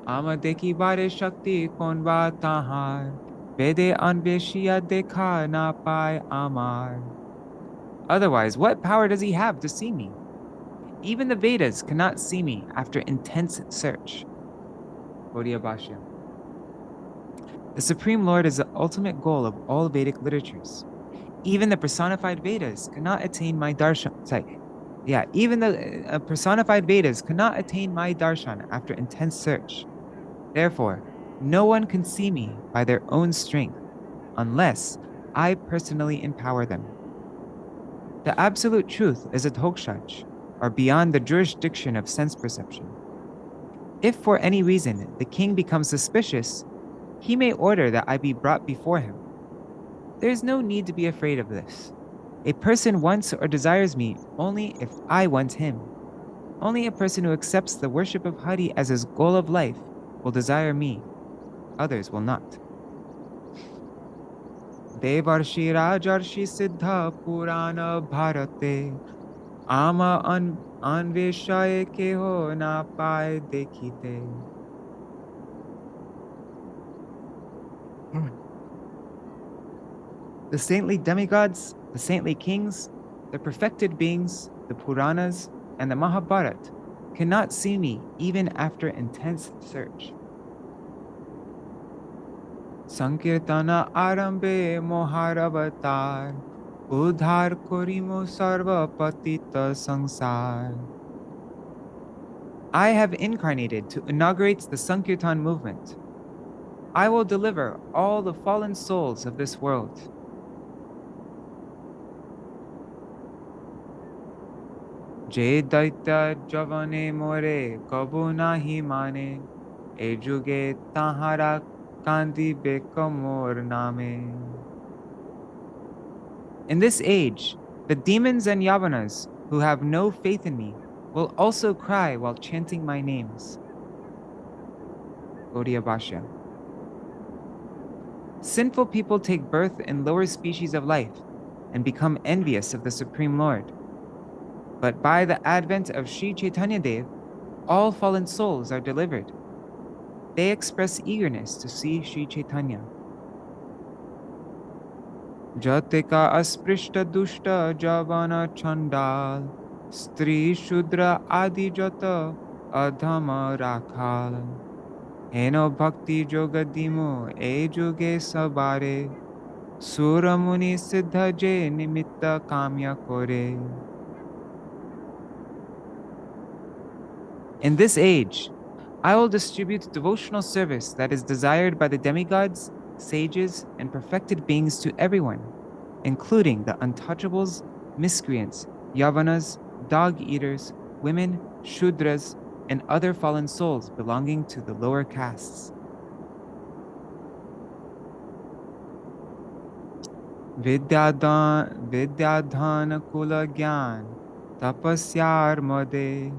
Ama deki bare shakti konva tahar, vede anveshiya dekha na pai amar. Otherwise, what power does he have to see me? Even the Vedas cannot see me after intense search. Gaudiya Bhashya. The Supreme Lord is the ultimate goal of all Vedic literatures. Even the personified Vedas cannot attain my darshan. Even the personified Vedas cannot attain my darshan after intense search. Therefore, no one can see me by their own strength unless I personally empower them. The absolute truth is a dhokshaj, or beyond the jurisdiction of sense perception. If for any reason the king becomes suspicious, he may order that I be brought before him. There is no need to be afraid of this. A person wants or desires me only if I want him. Only a person who accepts the worship of Hari as his goal of life will desire me. Others will not. Devarshi Rajarshi Siddha Purana Bharate, Ama Anveshaye Keho Na Pai Dekhite. The saintly demigods, the saintly kings, the perfected beings, the Puranas, and the Mahabharata cannot see me even after intense search. Sankirtana Arambe Moharavatar, Udhar korimo sarva patita sansar. I have incarnated to inaugurate the Sankirtan movement. I will deliver all the fallen souls of this world. Je daita javane more kabu nahi mane, e juge tahara kandi bekamor name. In this age, the demons and yavanas who have no faith in me will also cry while chanting my names. Gaudiya Bhashya. Sinful people take birth in lower species of life and become envious of the Supreme Lord. But by the advent of Śrī Caitanya-dev, all fallen souls are delivered. They express eagerness to see Śrī Caitanya. Jatika asprishta dushta javana chandal, stri shudra adi jata adhama rakhal. Heno bhakti jogadimu e juge sabare, suramuni siddha je nimitta kamya kore. In this age, I will distribute devotional service that is desired by the demigods, sages, and perfected beings to everyone, including the untouchables, miscreants, yavanas, dog-eaters, women, shudras, and other fallen souls belonging to the lower castes. Vidyadhan kula gyan tapasyar mode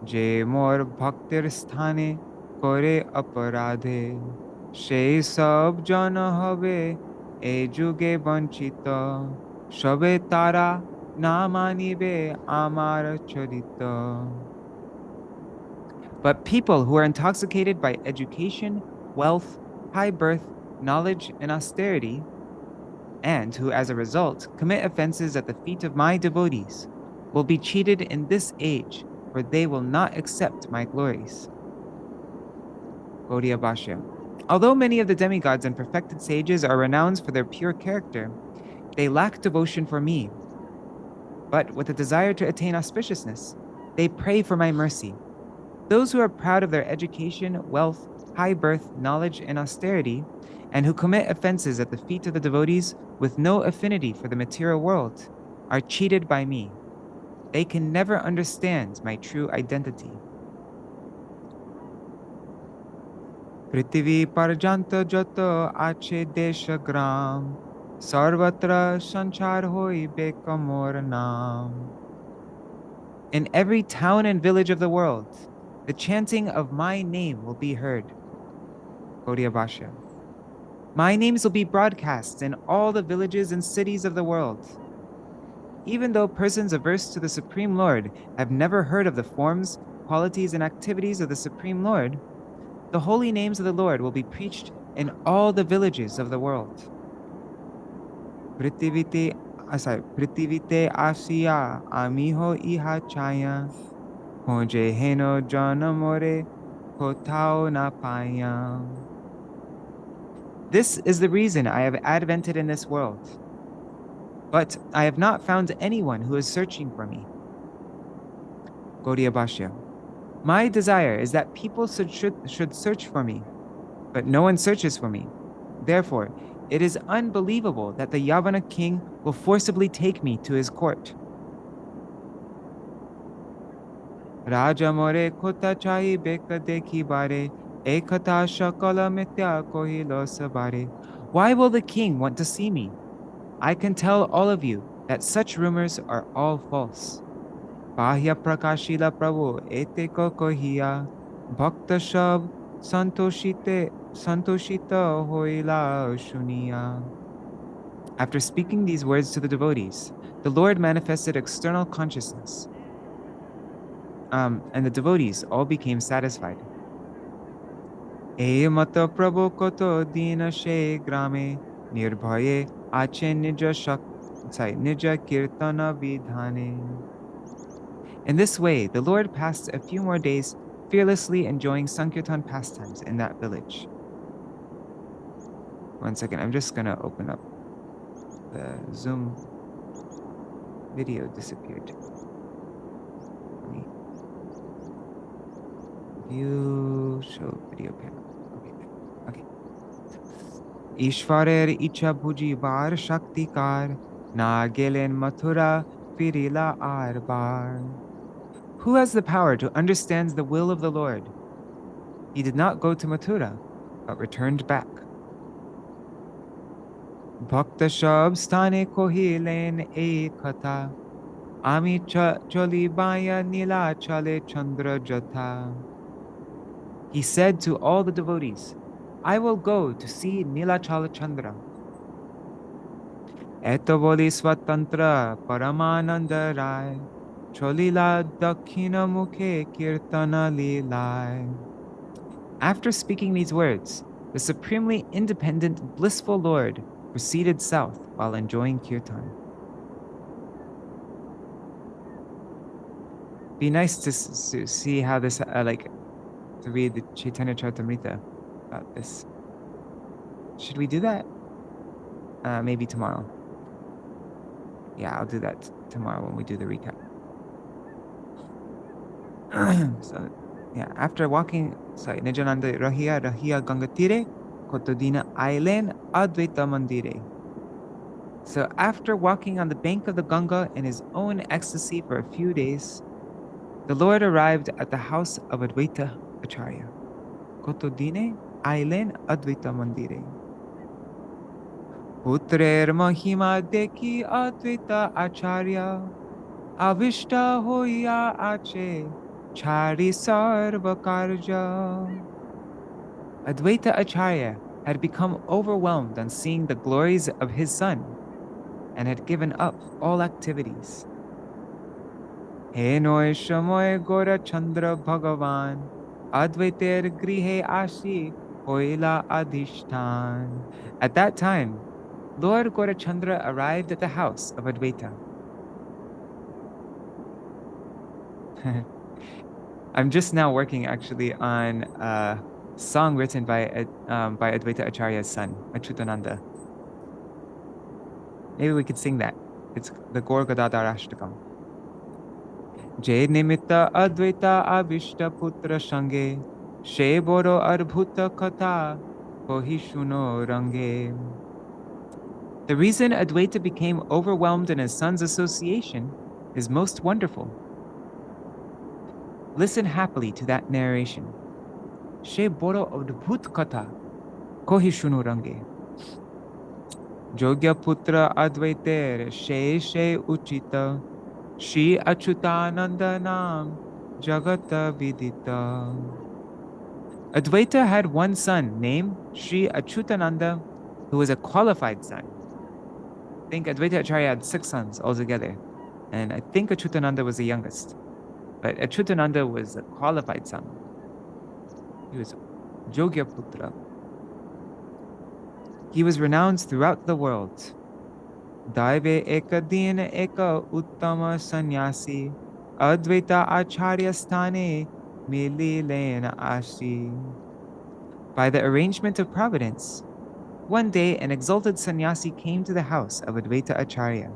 je mor bhaktir sthane kore aparadhe she sab jana habe e juge vanchita shabe tara na manibe amar charita. But people who are intoxicated by education, wealth, high birth, knowledge, and austerity, and who as a result commit offenses at the feet of my devotees, will be cheated in this age, for they will not accept my glories. Gaudiya Bhashya. Although many of the demigods and perfected sages are renowned for their pure character, they lack devotion for me. But with a desire to attain auspiciousness, they pray for my mercy. Those who are proud of their education, wealth, high birth, knowledge, and austerity, and who commit offenses at the feet of the devotees with no affinity for the material world, are cheated by me. They can never understand my true identity. Prithvi parjanta jata ache desha gram, sarvatra sanchar hoi bekamor nam. In every town and village of the world, the chanting of my name will be heard. Gaudiya Bhashya. My names will be broadcast in all the villages and cities of the world. Even though persons averse to the Supreme Lord have never heard of the forms, qualities, and activities of the Supreme Lord, the holy names of the Lord will be preached in all the villages of the world. Prithivite asiya amiho iha chaya, hoje heno janamore kotao na paya. This is the reason I have advented in this world. But I have not found anyone who is searching for me. Gaudiya Bhashya. My desire is that people should search for me, but no one searches for me. Therefore, it is unbelievable that the Yavana king will forcibly take me to his court. Raja more kota chai beka dekhi bare, ekata shakala mitya kohilo sabare. Why will the king want to see me? I can tell all of you that such rumors are all false. Bahya prakashila prabhu ete ko kohiya, bhakta shab santoshita hoila shuniya. After speaking these words to the devotees, the Lord manifested external consciousness, and the devotees all became satisfied. E mata prabhu koto dina she grame nirbhaye ache nija kirtana vidhane. In this way, the Lord passed a few more days fearlessly enjoying Sankirtan pastimes in that village. One second, I'm just gonna open up the Zoom. Video disappeared. View, show video panel. Okay. Ishwarer icha bhuji bar shaktikar, na gelen Mathurā firila ar bar. Who has the power to understand the will of the Lord? He did not go to Mathura, but returned back. Bhakta shab stane kohilen e katha, ami choli baya Nīlācale chandra jatha. He said to all the devotees, I will go to see Nīlācala Chandra. Eto boli swatantra Paramananda Rai, cholila dakhina mukhe kirtana lilai. After speaking these words, the supremely independent, blissful Lord proceeded south while enjoying kirtan. Be nice to see how this, to read the Chaitanya Charitamrita about this. Should we do that? Maybe tomorrow. Yeah, I'll do that tomorrow when we do the recap. So, yeah, after walking, Nijananda Rahia Gangatire, Kotodina Ailen Advaita Mandire. So after walking on the bank of the Ganga in his own ecstasy for a few days, the Lord arrived at the house of Advaita Acharya. Kotodine Ailen Advaita Mandire. Putrer Mahima Deki Advaita Acharya, Avishta Hoya Ache, Chari Sarva Karja. Advaita Acharya had become overwhelmed on seeing the glories of his son and had given up all activities. He noy shamoy gora chandra bhagavan, Advaiter grihe ashi hoila adhishtan. At that time, Lord Gaurachandra arrived at the house of Advaita. I'm just now working actually on a song written by Advaita Acharya's son, Acyutānanda. Maybe we could sing that. It's the Gaur Gadadhar Ashtakam. Jai nimitta Advaita avishta putra shange, she boro arbhuta katha, kohi shuno range. The reason Advaita became overwhelmed in his son's association is most wonderful. Listen happily to that narration. She boro adbhut katha, kohi shunu range. Jogya putra Advaiter she uchita, Śrī Acyutānanda nam jagata vidita. Advaita had one son named Śrī Acyutānanda, who was a qualified son. I think Advaita Acharya had 6 sons altogether, and I think Acyutānanda was the youngest. But Acyutānanda was a qualified son. He was Jogya Putra. He was renowned throughout the world. Daive eka dina eka uttama sannyasi, Advaita Acharya sthane mili lena ashi. By the arrangement of providence, one day an exalted sannyasi came to the house of Advaita Acharya.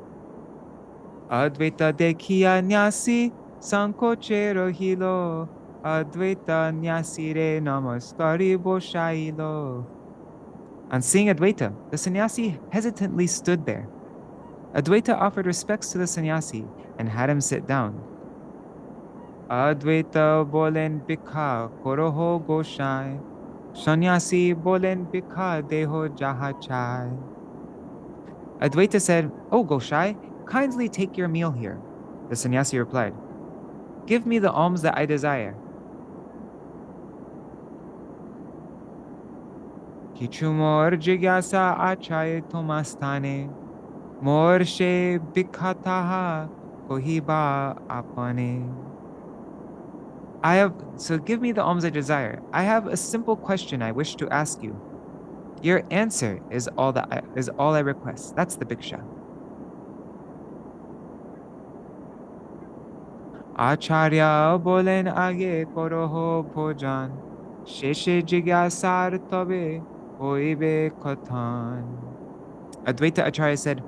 Advaita dekhiya nyasi sankoche rohilo, Advaita nyasi re namaskari boshailo. On seeing Advaita, the sannyasi hesitantly stood there. Advaita offered respects to the sannyasi and had him sit down. Advaita bolen bikha koroho goshai, sannyasi bolen bikha deho jaha chai. Advaita said, "Oh Goshai, kindly take your meal here." The sannyasi replied, "Give me the alms that I desire." Kichu mor jigyasa achay tomastane, mor she bikhataha kohiba apane. So give me the alms I desire. I have a simple question I wish to ask you. Your answer is all I request. That's the bhiksha. Acharya bolen age koroho bhojan, sheshe jigyasar tabe hoibe kathan. Advaita Acharya said,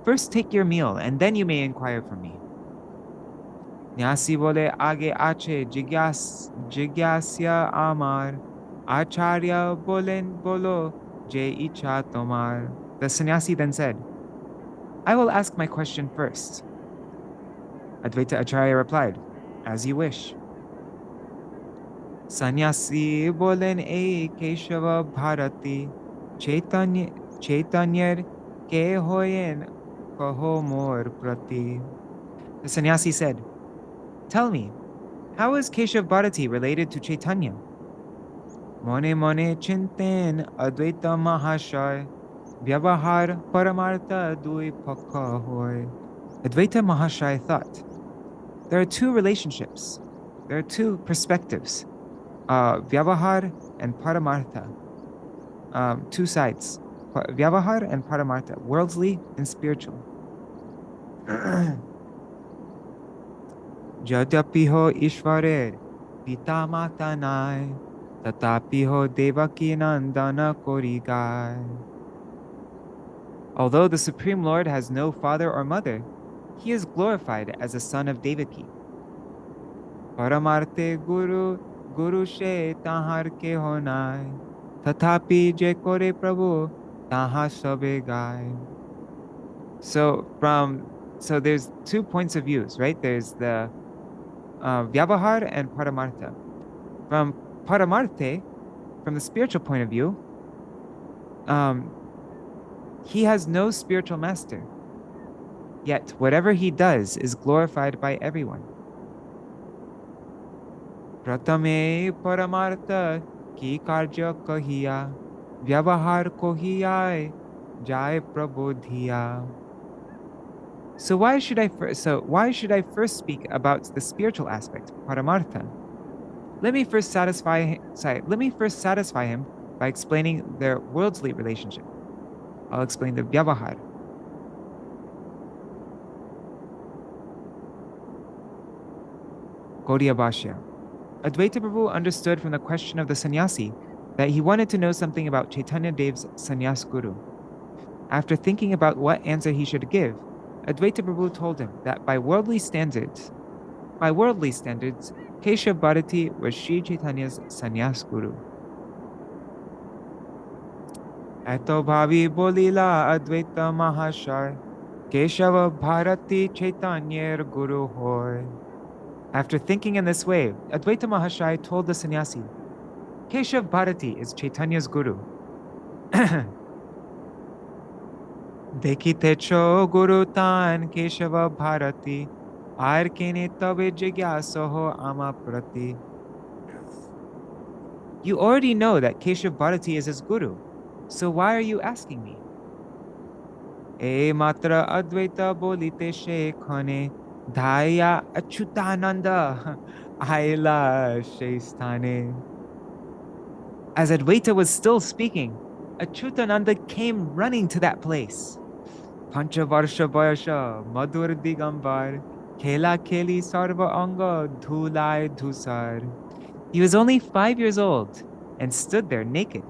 First take your meal, and then you may inquire from me. Nyasi bole age ache jigyasya amar. Acharya bolen bolo je icha tomar. The sannyasi then said, I will ask my question first. Advaita Acharya replied, as you wish. Sannyasi bolen e Keshava Bharati Chaitanyar ke hoyen kaho mor prati. The sannyasi said, tell me, how is Keshav Bharati related to Chaitanya? Mone mone chinten Advaita Mahashay Vyavahar Paramartha Dui Pakha hoy. Advaita Mahashay thought, there are two relationships, there are two perspectives, Vyavahar and Paramartha, two sides, Vyavahar and Paramartha, worldly and spiritual. Jadyapi ho Ishvarer Pita Mata Nai Tatapi ho Devaki Nandana Korigai. Although the Supreme Lord has no father or mother, he is glorified as a son of Devaki. Paramarte Guru she tahar ke honai, tatapi je kore Prabhu taha sabe gai. So there's 2 points of views, right? There's the Vyavahar and Paramartha. From Paramarte, from the spiritual point of view, he has no spiritual master. Yet whatever he does is glorified by everyone. Pratame Paramartha ki karya kahiya, Vyavahar kohiyai jai prabodhiya. So why should I first speak about the spiritual aspect, Paramartha? Let me first satisfy him by explaining their worldly relationship. I'll explain the Vyavahar. Gaudiya Bhashya. Advaita Prabhu understood from the question of the sannyasi that he wanted to know something about Chaitanya Dev's sannyas guru. After thinking about what answer he should give, Advaita Prabhu told him that by worldly standards, Keshav Bharati was Śrī Caitanya's sannyas guru. Ato bhavi bolila Advaita Mahashay, Keshava Bharati Chaitanyar Guru hoy. After thinking in this way, Advaita Mahashay told the sannyasi, Keshav Bharati is Chaitanya's guru. Dekite cho guru tan Keshava Bharati, aar kene tabe jigyasoho ama prati. You already know that Keshav Bharati is his guru, so why are you asking me? E matra Advaita bolite shekhane, Dhaya Acyutānanda Aila Shaistane. As Advaita was still speaking, Acyutānanda came running to that place. Panchavarsha Bayasha Madhur Digambar Khela Kheli Sarva Anga Dhulai Dhusar. He was only 5 years old and stood there naked.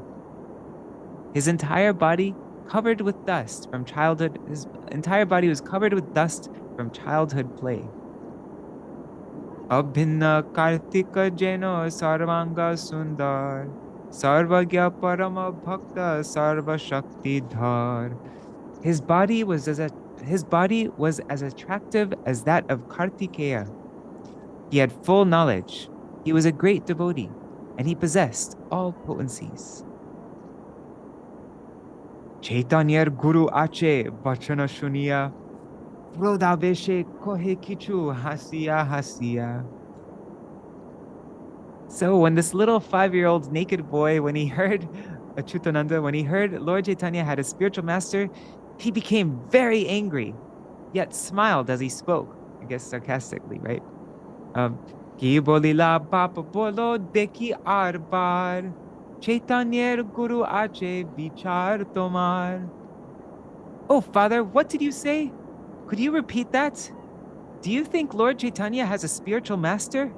His entire body covered with dust from childhood. His entire body was covered with dust from childhood play. Abhinna Kartika Jeno Sarvanga Sundar Sarvagya Parama Bhakta Sarva Shakti Dhar. His body was as attractive as that of Kartikeya. He had full knowledge. He was a great devotee, and he possessed all potencies. Chaitanyar Guru Ache Bachana Shuniya Prodaveshe Kohe Kichu Hasiya Hasiya. So when this little 5-year-old naked boy, when he heard Acyutānanda, when he heard Lord Caitanya had a spiritual master, he became very angry, yet smiled as he spoke, I guess sarcastically, right? Ki bolila bapa bolo deki arbar, Chaitanya Guru Ache Vichar Tomar. Oh, Father, what did you say? Could you repeat that? Do you think Lord Caitanya has a spiritual master?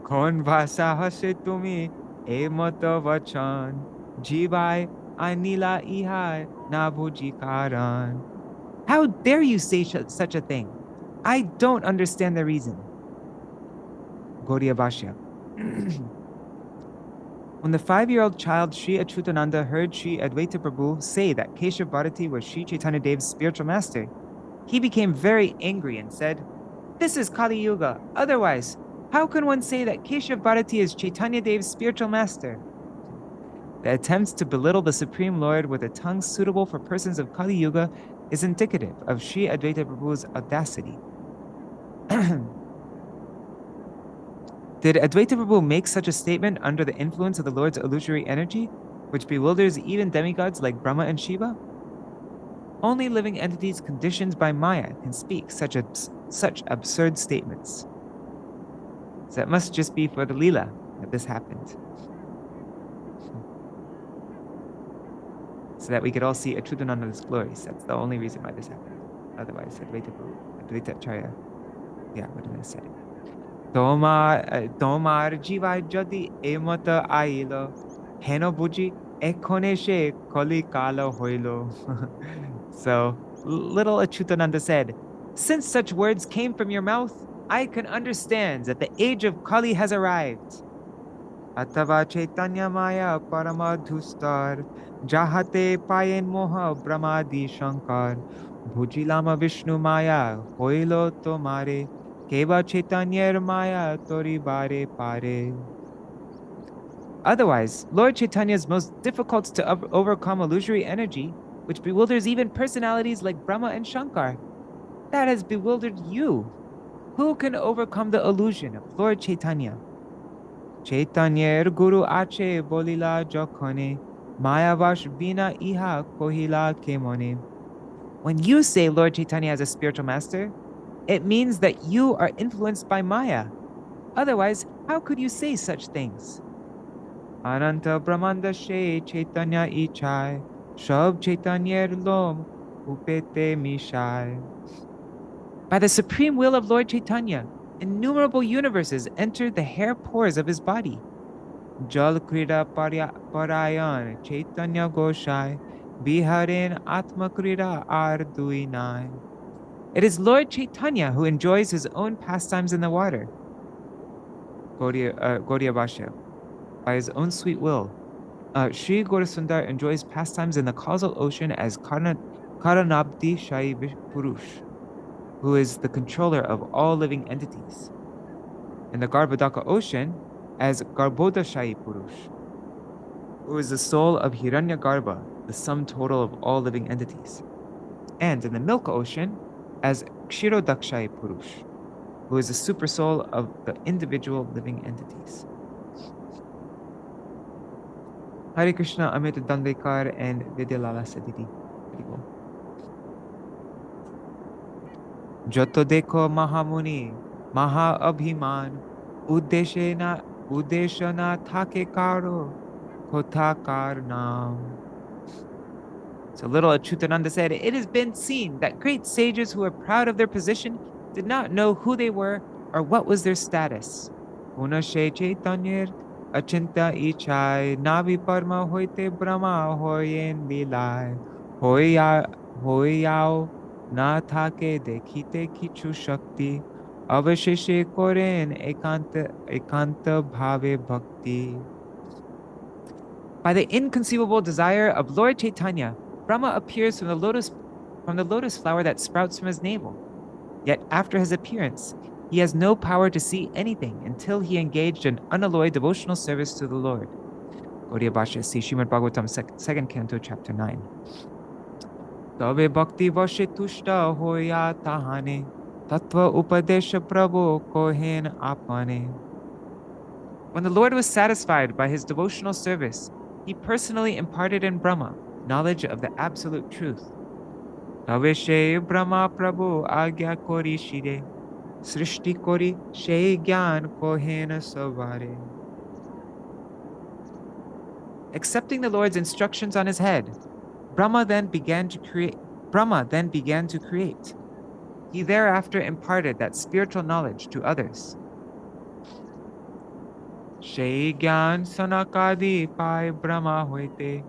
Kon vasa hase tumi e mata vachan, jivai anila ihai na bhuji karan. How dare you say such a thing? I don't understand the reason. Gaudiya Bhashya. When the 5-year-old child Śrī Acyutānanda heard Śrī Advaita Prabhu say that Keshav Bharati was Śrī Caitanya Dev's spiritual master, he became very angry and said, "This is Kali Yuga. Otherwise, how can one say that Keshav Bharati is Chaitanya Dev's spiritual master?" The attempts to belittle the Supreme Lord with a tongue suitable for persons of Kali Yuga is indicative of Śrī Advaita Prabhu's audacity. Did Advaita Prabhu make such a statement under the influence of the Lord's illusory energy, which bewilders even demigods like Brahma and Shiva? Only living entities conditioned by Maya can speak such absurd statements. So it must just be for the Leela that this happened. So that we could all see Acyutānanda's glories. That's the only reason why this happened. Otherwise, Advaita Acharya, wouldn't have said it. Tomar jivai jodi emata ailo, heno buji ekhone she kali kala hoilo. So little Acyutānanda said, "Since such words came from your mouth, I can understand that the age of Kali has arrived. Atava Chaitanya Maya Paramadhustar, Jahate Payen Moha Brahmadi Shankar, Bhujilama Vishnu Maya, Hoilo Tomare, Keva Chaitanya Maya Tori Bare Pare." Otherwise, Lord Chaitanya's most difficult to overcome illusory energy, which bewilders even personalities like Brahma and Shankar, that has bewildered you. Who can overcome the illusion of Lord Chaitanya? Chaitanyar Guru Ache Bolila Jokhone, Mayavash Bina Iha Kohila Kemone. When you say Lord Chaitanya as a spiritual master, it means that you are influenced by Maya. Otherwise, how could you say such things? Ananta Brahmanda She Chaitanya Ichai, Shab Chaitanyar Lom Upete Mishai. By the supreme will of Lord Chaitanya, innumerable universes entered the hair pores of his body. Jal Krida Parayan Chaitanya Goshai, Biharin Atma Krida Arduinai. It is Lord Chaitanya who enjoys his own pastimes in the water. Gaudiya Bhashya. By his own sweet will, Śrī Gaurasundar enjoys pastimes in the causal ocean as Karanabdi Shai Purush, who is the controller of all living entities. In the Garbhodaka ocean as Garbhodashai Purush, who is the soul of Hiranyagarbha, the sum total of all living entities. And in the Milk ocean as Kshirodakshai Purush, who is the super soul of the individual living entities. Hare Krishna, Amit Dandekar and Vidyalala Saditi. Joto dekho Mahamuni, Maha Abhiman, Udeshana Take Karo, Kotakar Nam. So little Acyutānanda said, "It has been seen that great sages who were proud of their position did not know who they were or what was their status. Unashe Chaitanyar Achinta Ichai, Navi Parma Hoite Brahma Hoyen Lilai, Hoyao Na Take Dekhite Kichu Shakti, Avasheshe Koren Ekanta Bhave Bhakti." By the inconceivable desire of Lord Chaitanya, Brahma appears from the lotus flower that sprouts from his navel. Yet after his appearance, he has no power to see anything until he engaged in unalloyed devotional service to the Lord. Gaudiya Bhashya, see Śrīmad Bhagavatam, 2nd Canto, Chapter 9. Tave bhakti vashe tushta hoya tahane, tattva upadesha prabhu kohen apane. When the Lord was satisfied by his devotional service, he personally imparted in Brahma knowledge of the absolute truth. Taveshe Brahma Prabhu agya kori shire, srishti kori she gyan kohena savare. Accepting the Lord's instructions on his head, Brahma then began to create. He thereafter imparted that spiritual knowledge to others. She gyan sanakadi pai Brahma hoite,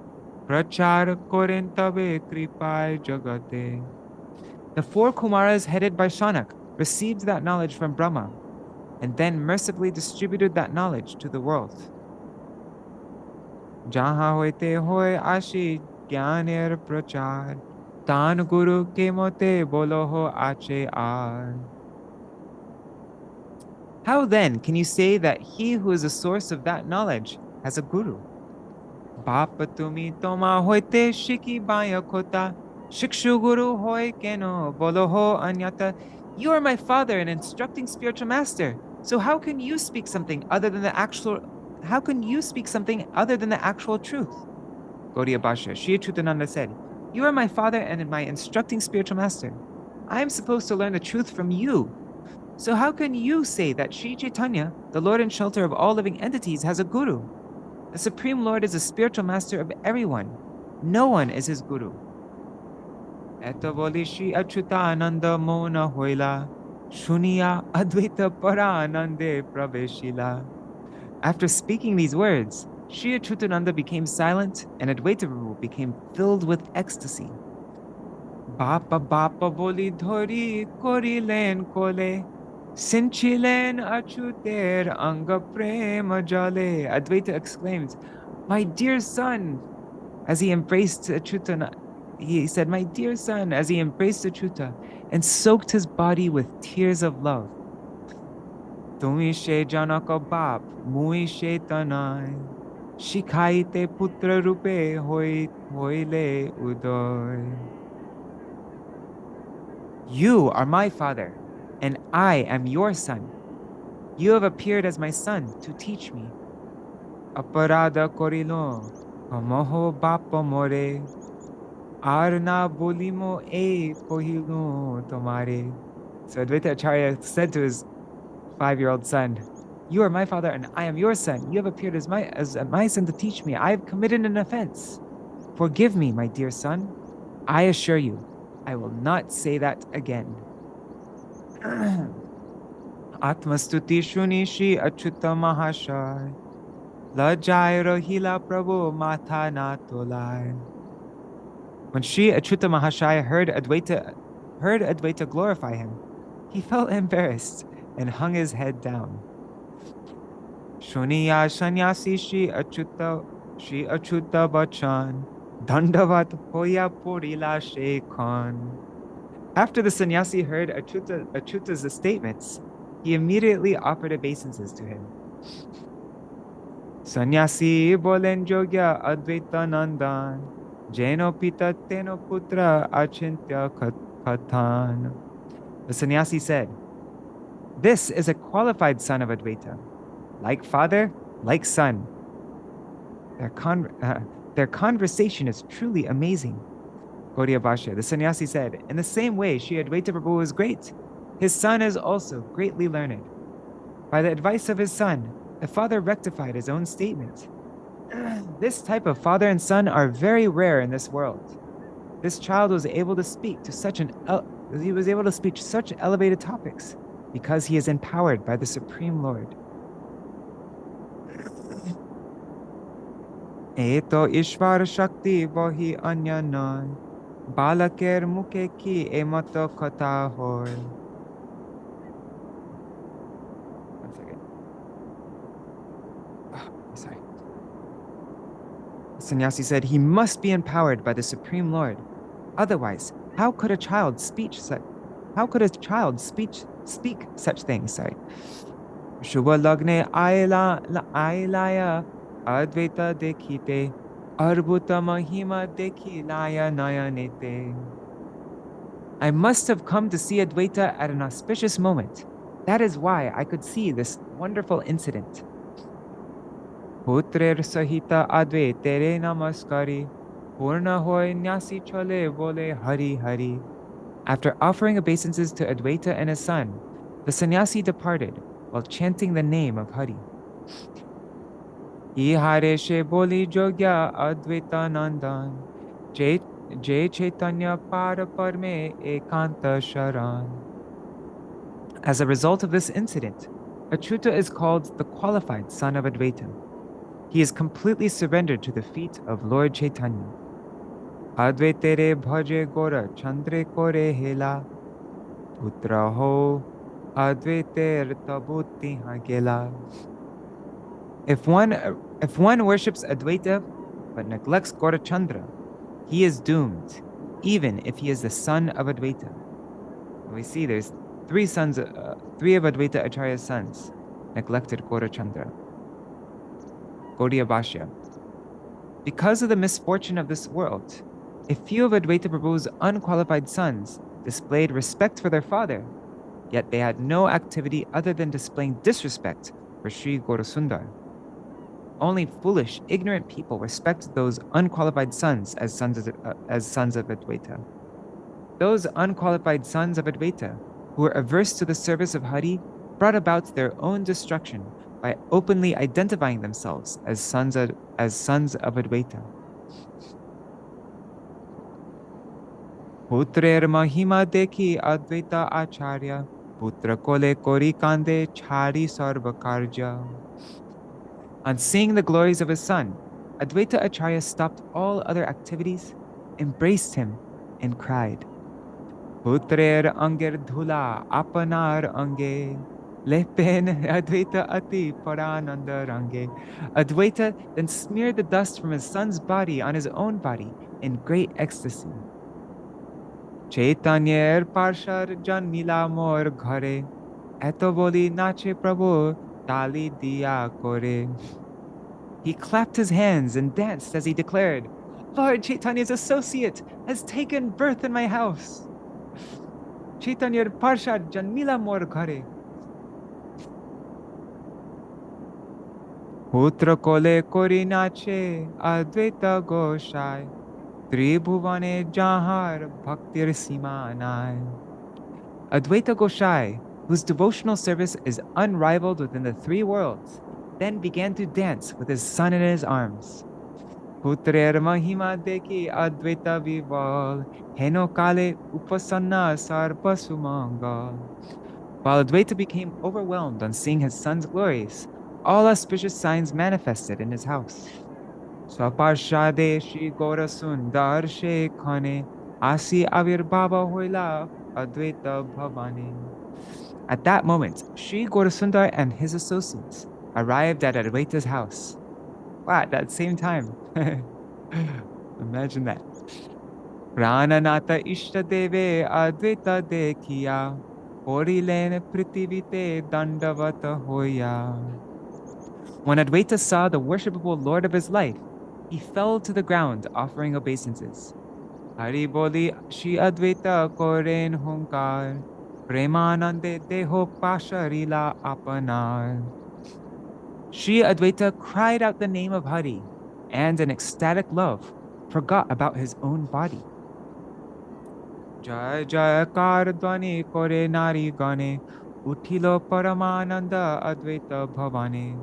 prachar koren tabe kripai jagate. The 4 Kumaras headed by Shanak received that knowledge from Brahma and then mercifully distributed that knowledge to the world. Jaha hoite hoy ashi gyaner prachar, tan guru ke mote boloho ache ar. How then can you say that he who is the source of that knowledge has a guru? Bapa tumi toma hoite shiki baya kota, shikshu guru hoy keno boloho anyata. You are my father and instructing spiritual master. So how can you speak something other than the actual truth? Gaudiya Bhashya, Śrī Caitanya-bhāgavata said, you are my father and my instructing spiritual master. I am supposed to learn the truth from you. So how can you say that Śrī Caitanya, the Lord and shelter of all living entities, has a guru? The Supreme Lord is a spiritual master of everyone. No one is his guru. Eto boli Śrī Acyutānanda mona hoila, shuniya Advaita paranande praveshila. After speaking these words, Śrī Acyutānanda became silent and Advaita Prabhu became filled with ecstasy. Bapa bapa boli dhori korilen kole, sinchilen Achyuter anga prema jale. Advaita exclaimed, my dear son, as he embraced Achyuta. He said, my dear son, as he embraced Achyuta and soaked his body with tears of love. Tumi she janaka bap, mui she tanai, shikaite putra rupe hoile udoy. You are my father, and I am your son. You have appeared as my son to teach me. Aparada korilo, amoho bapa more, arna bolimo e kohilo tomare. So Advaita Acharya said to his 5-year-old son, you are my father and I am your son. You have appeared as my son to teach me. I have committed an offense. Forgive me, my dear son. I assure you, I will not say that again. Atmastuti shuni Śrī Achyuta Mahashaya, lajai rahila Prabhu matha na tolai. When Śrī Achyuta Mahashaya heard Advaita glorify him, he felt embarrassed and hung his head down. Shuniya Sanyasi Śrī Achyuta Bachan, Dandavat Hoya Purila Shekhan. After the sannyasi heard Achyuta's statements, he immediately offered obeisances to him. Sannyasi bolen jogya Advaitananda, jeno pita teno putra Antya-khaṇḍa. The sannyasi said, this is a qualified son of Advaita, like father, like son. Their conversation is truly amazing. Gaudiya Bhashya, the sannyasi said, in the same way Śrī Advaita Prabhu is great, his son is also greatly learned. By the advice of his son, the father rectified his own statement. This type of father and son are very rare in this world. This child was able to speak to such elevated topics because he is empowered by the Supreme Lord. Eto Ishvara Shakti Bohi Anya Nai, Balaker Muke Ki Emato Kata Hoy. One second. Sorry. The sannyasi said he must be empowered by the Supreme Lord. Otherwise, how could a child speak such things? Sorry. Shubha Lagne Ailaya Advaita Dekhite Arbhuta Mahima Dekhilaya Nayanete. I must have come to see Advaita at an auspicious moment. That is why I could see this wonderful incident. Putrer Sahita Advaitere Namaskari Purna Hoy Nyasi Chole Bole Hari Hari. After offering obeisances to Advaita and his son, the sannyasi departed while chanting the name of Hari. Ihare she boli jogya Advaitananda, Jai Chaitanya para parme ekanta sharan. As a result of this incident, Achyuta is called the qualified son of Advaita. He is completely surrendered to the feet of Lord Caitanya. Advaitere bhaje gora chandre kore hela. Putra ho advaiter tabuti hagela. If one worships Advaita but neglects Gaurachandra, he is doomed, even if he is the son of Advaita. We see there's three of Advaita Acharya's sons neglected Gaurachandra. Gaudiya Bhashya. Because of the misfortune of this world, a few of Advaita Prabhu's unqualified sons displayed respect for their father, yet they had no activity other than displaying disrespect for Śrī Gaurasundar. Only foolish, ignorant people respect those unqualified sons as sons of Advaita. Those unqualified sons of Advaita, who were averse to the service of Hari, brought about their own destruction by openly identifying themselves as sons of Advaita. Putrer mahima dekhi Advaita Acharya, putra kole kori kande chari sarva karja. On seeing the glories of his son, Advaita Acharya stopped all other activities, embraced him, and cried, Putrer anger dhula apanar ange, lepen Advaita ati parananda range. Advaita then smeared the dust from his son's body on his own body in great ecstasy. Chaitanyer parshar janmila mor ghare, eto boli nache prabhu tali diya kore. He clapped his hands and danced as he declared, Lord Chaitanya's associate has taken birth in my house. Chaitanya Parshad Janmila Mor Ghare. Putra kole kori nache Advaita Goshai, Tribhuvane Jahar Bhaktir Simanai. Advaita Goshai, whose devotional service is unrivaled within the three worlds, then began to dance with his son in his arms. Putrer mahima deki Advaita vival, heno kale upasanna sarva sumanga. While Advaita became overwhelmed on seeing his son's glories, all auspicious signs manifested in his house. Swaparshade Śrī Gaurasundar Shekhane, asi avirbhava hoila Advaita bhavane. At that moment, Śrī Gaurasundar and his associates arrived at Advaita's house. Wow, at that same time. Imagine that. Prananata Ishtadeve Advaita Dekhiya, Horilen Prithivite Dandavata Hoya. When Advaita saw the worshipable Lord of his life, he fell to the ground offering obeisances. Hari Boli Shri Advaita Koren Hunkar, Premanande Deho Pasharila Apanar. Śrī Advaita cried out the name of Hari, and in ecstatic love, forgot about his own body. Jaya Jaya Kardvani Kore Nari Gane, Utilo Paramananda Advaita Bhavane.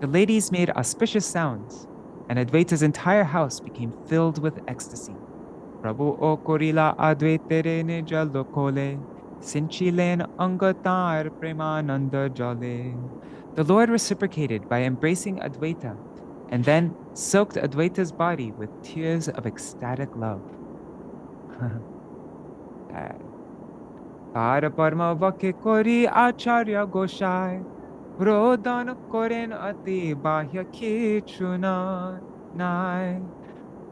The ladies made auspicious sounds, and Advaita's entire house became filled with ecstasy. Prabhu O Korila Advaitere Nija Lokole, Sinchilen Angatar Premananda Jale. The Lord reciprocated by embracing Advaita and then soaked Advaita's body with tears of ecstatic love. Para Parma Vake Kori Acharya Goshai, Rodan Koren Ati Bahya Kichuna Nai.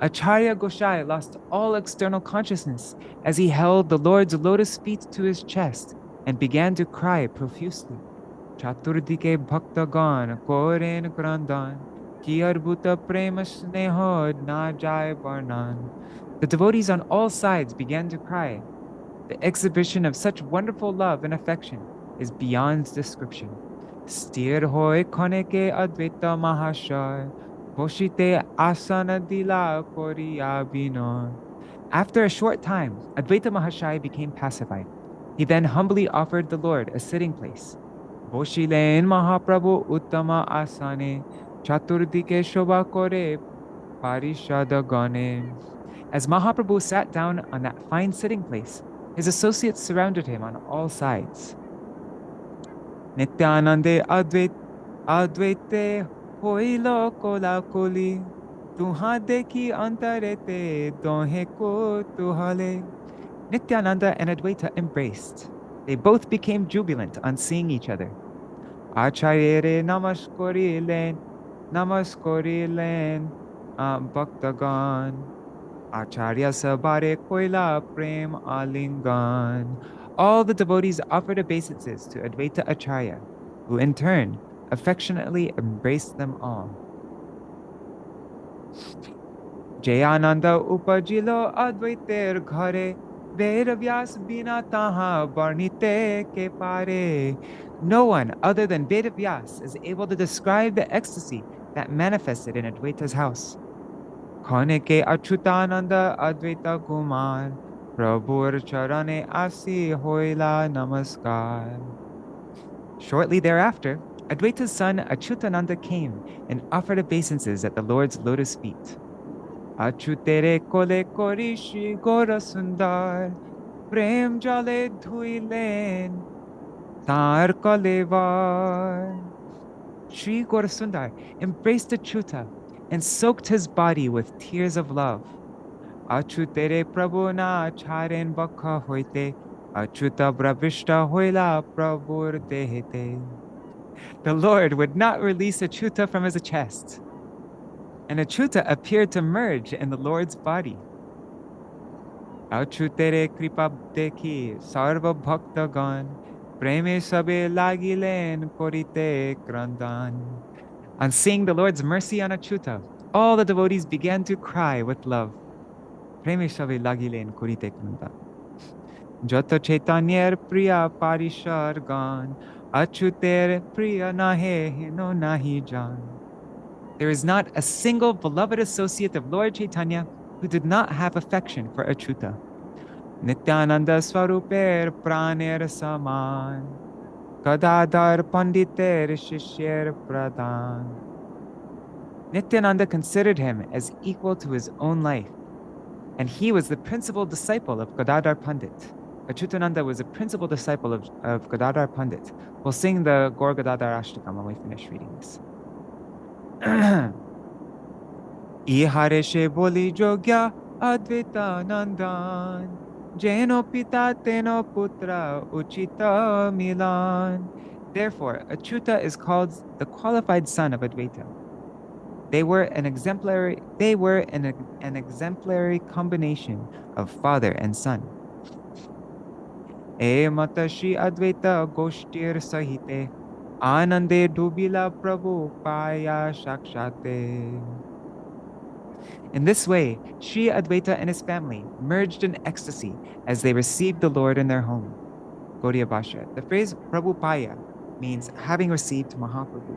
Acharya Goshai lost all external consciousness as he held the Lord's lotus feet to his chest and began to cry profusely. Chaturdike Bhaktagan Koren Grandan, Kiarbhuta Prema Snehod Na Jai Varnan. The devotees on all sides began to cry. The exhibition of such wonderful love and affection is beyond description. Stir hoy koneke Advaita Mahashaya, Boshite Asana Dila Koriya Binon. After a short time, Advaita Mahashaya became pacified. He then humbly offered the Lord a sitting place. Boshilen Mahaprabhu Uttama Asane, Chaturdike Shobha Kore Parishada Gane. As Mahaprabhu sat down on that fine sitting place, his associates surrounded him on all sides. Nityanande Advaite Hoilo Kola Koli, Tuha deki antarete dohe kutuhale. Nityananda and Advaita embraced. They both became jubilant on seeing each other. Acharyere namaskorilen bhaktagan. Acharya sabare koila prem alingan. All the devotees offered obeisances to Advaita Acharya, who in turn affectionately embraced them all. Jayananda upajilo Advaiter ghare, Ved Vyas bina taha barnite ke pare. No one other than Veda Vyas is able to describe the ecstasy that manifested in Advaita's house. Khane ke Acyutānanda Advaita Kumar, Prabhur charane asi hoila namaskar. Shortly thereafter, Advaita's son Acyutānanda came and offered obeisances at the Lord's lotus feet. Achyutere kole korishi gora sundar, prem jale dhuilen, tar kalevar. Sri Gaurasundar embraced Achyuta and soaked his body with tears of love. Achyutere prabhu na charen bakha hoite, Achyuta bravishta hoila prabhur dehete. The Lord would not release Achyuta from his chest, and Achyuta appeared to merge in the Lord's body. Achyutere kripa dekhi sarva bhaktagan, preme sabe lagilen korite krandan. On seeing the Lord's mercy on Achyuta, all the devotees began to cry with love. Preme sabe lagilen korite krandan. Jata Chaitanyer priya parishar gan, Achyuter priya nahe hino nahi jan. There is not a single beloved associate of Lord Chaitanya who did not have affection for Achyuta. Nityananda Swaruper Praner Saman, Gadadhar Panditer Shishyer Pradhan. Nityananda considered him as equal to his own life, and he was the principal disciple of Gadadhar Pandit. Acyutānanda was a principal disciple of Gadadhar Pandit. We'll sing the Gaur Gadadhar Ashtakam when we finish reading this. Ihare she boli jogya Advaita Nandan, Jeno pita teno putra uchita milan. Therefore, Achyuta is called the qualified son of Advaita. They were an exemplary combination of father and son. E mata Shri Advaita goshtir sahite, Anande dubila prabhu paya shakshate. In this way, Śrī Advaita and his family merged in ecstasy as they received the Lord in their home. Gaudiya Bhasha. The phrase Prabhupaya means having received Mahaprabhu.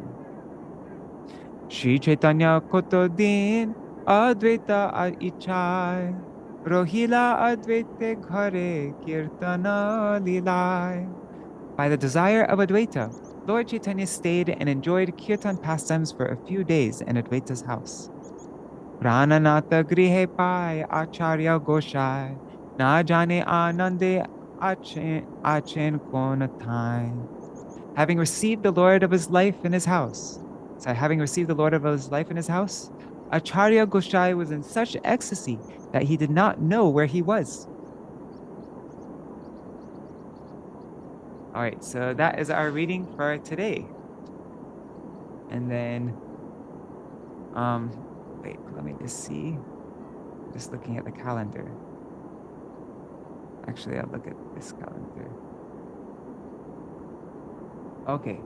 Śrī Caitanya koto din Advaita ichai, Rohila Advaita ghare kirtana lilai. By the desire of Advaita, Lord Chaitanya stayed and enjoyed kirtan pastimes for a few days in Advaita's house. Prananata grihe pai acharya goshai, na jane anande achen konatai. Having received the Lord of his life in his house, Acharya Goshai was in such ecstasy that he did not know where he was. All right, so that is our reading for today. And then, wait, let me just see. I'm just looking at the calendar. Actually, I'll look at this calendar. Okay.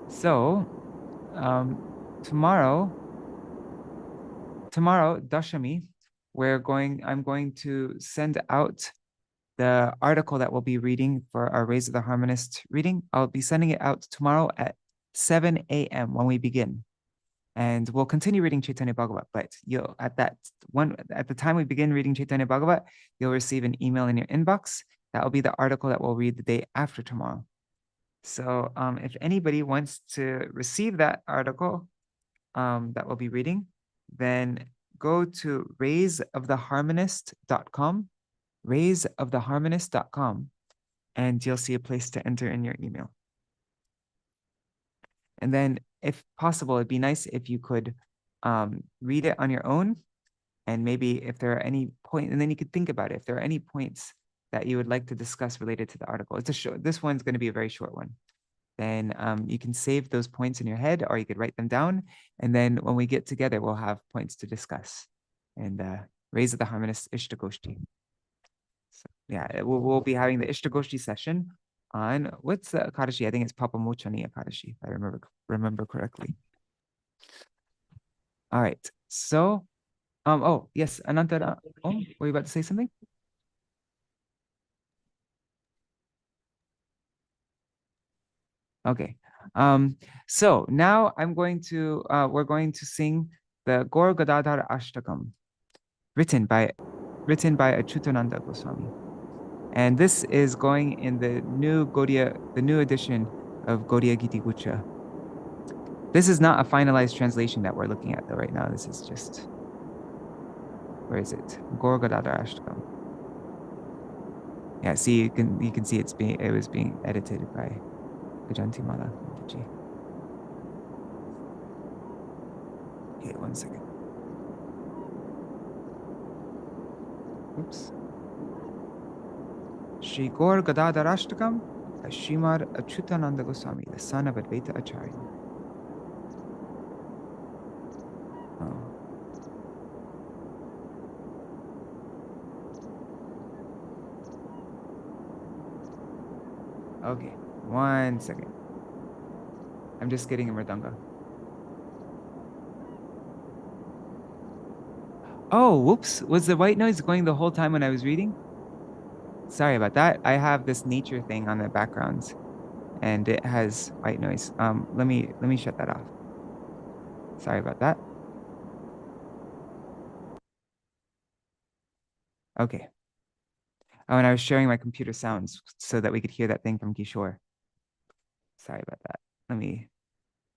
So, tomorrow, Dashami, I'm going to send out the article that we'll be reading for our Rays of the Harmonist reading. I'll be sending it out tomorrow at 7 a.m. when we begin. And we'll continue reading Caitanya-bhāgavata, but at the time we begin reading Caitanya-bhāgavata, you'll receive an email in your inbox. That will be the article that we'll read the day after tomorrow. So if anybody wants to receive that article that we'll be reading, then go to raysoftheharmonist.com, raysoftheharmonist.com, and you'll see a place to enter in your email. And then if possible, it'd be nice if you could read it on your own, and maybe if there are any points, and then you could think about it. If there are any points that you would like to discuss related to the article, it's a short. This one's going to be a very short one. Then you can save those points in your head, or you could write them down, and then when we get together, we'll have points to discuss and raise the harmonious Ishtagoshti. So, yeah, we'll be having the Ishtagoshti session on what's the Akadashi? I think it's Papamochani Akadashi, if I remember correctly. All right. So, oh yes, Ananta. Oh, were you about to say something? Okay. So now we're going to sing the Gaur Gadadhar Ashtakam, written by Acyutānanda Goswami. And this is going in the new edition of Gaudiya Giti Gucha. This is not a finalized translation that we're looking at though right now. This is just, where is it? Gaur Gadadhar Ashtakam. Yeah, see, you can see it was being edited by Gajantimala. Okay, 1 second. Oops. Shri Gaur Gadadhar Ashtakam by Srimad Acyutānanda Goswami, the son of Advaita Acharya. Oh. Okay, 1 second. I'm just getting a mridanga. Oh, whoops. Was the white noise going the whole time when I was reading? Sorry about that. I have this nature thing on the background and it has white noise. Let me shut that off. Sorry about that. Okay. Oh, and I was sharing my computer sounds so that we could hear that thing from Kishore. Sorry about that. Let me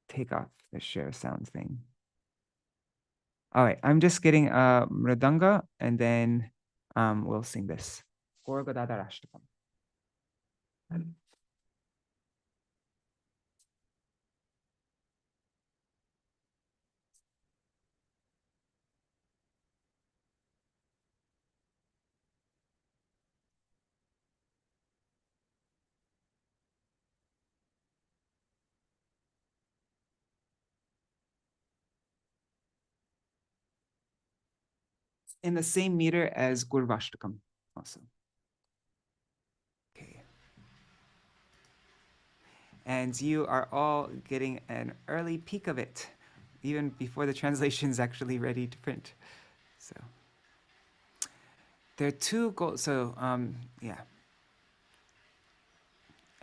take off the share sounds thing. All right, I'm just getting a mridanga and then we'll sing this. Gaur Gadadhar Ashtakam. In the same meter as Gurvashtakam also. Okay. And you are all getting an early peek of it, even before the translation is actually ready to print. So there are two goals. So yeah.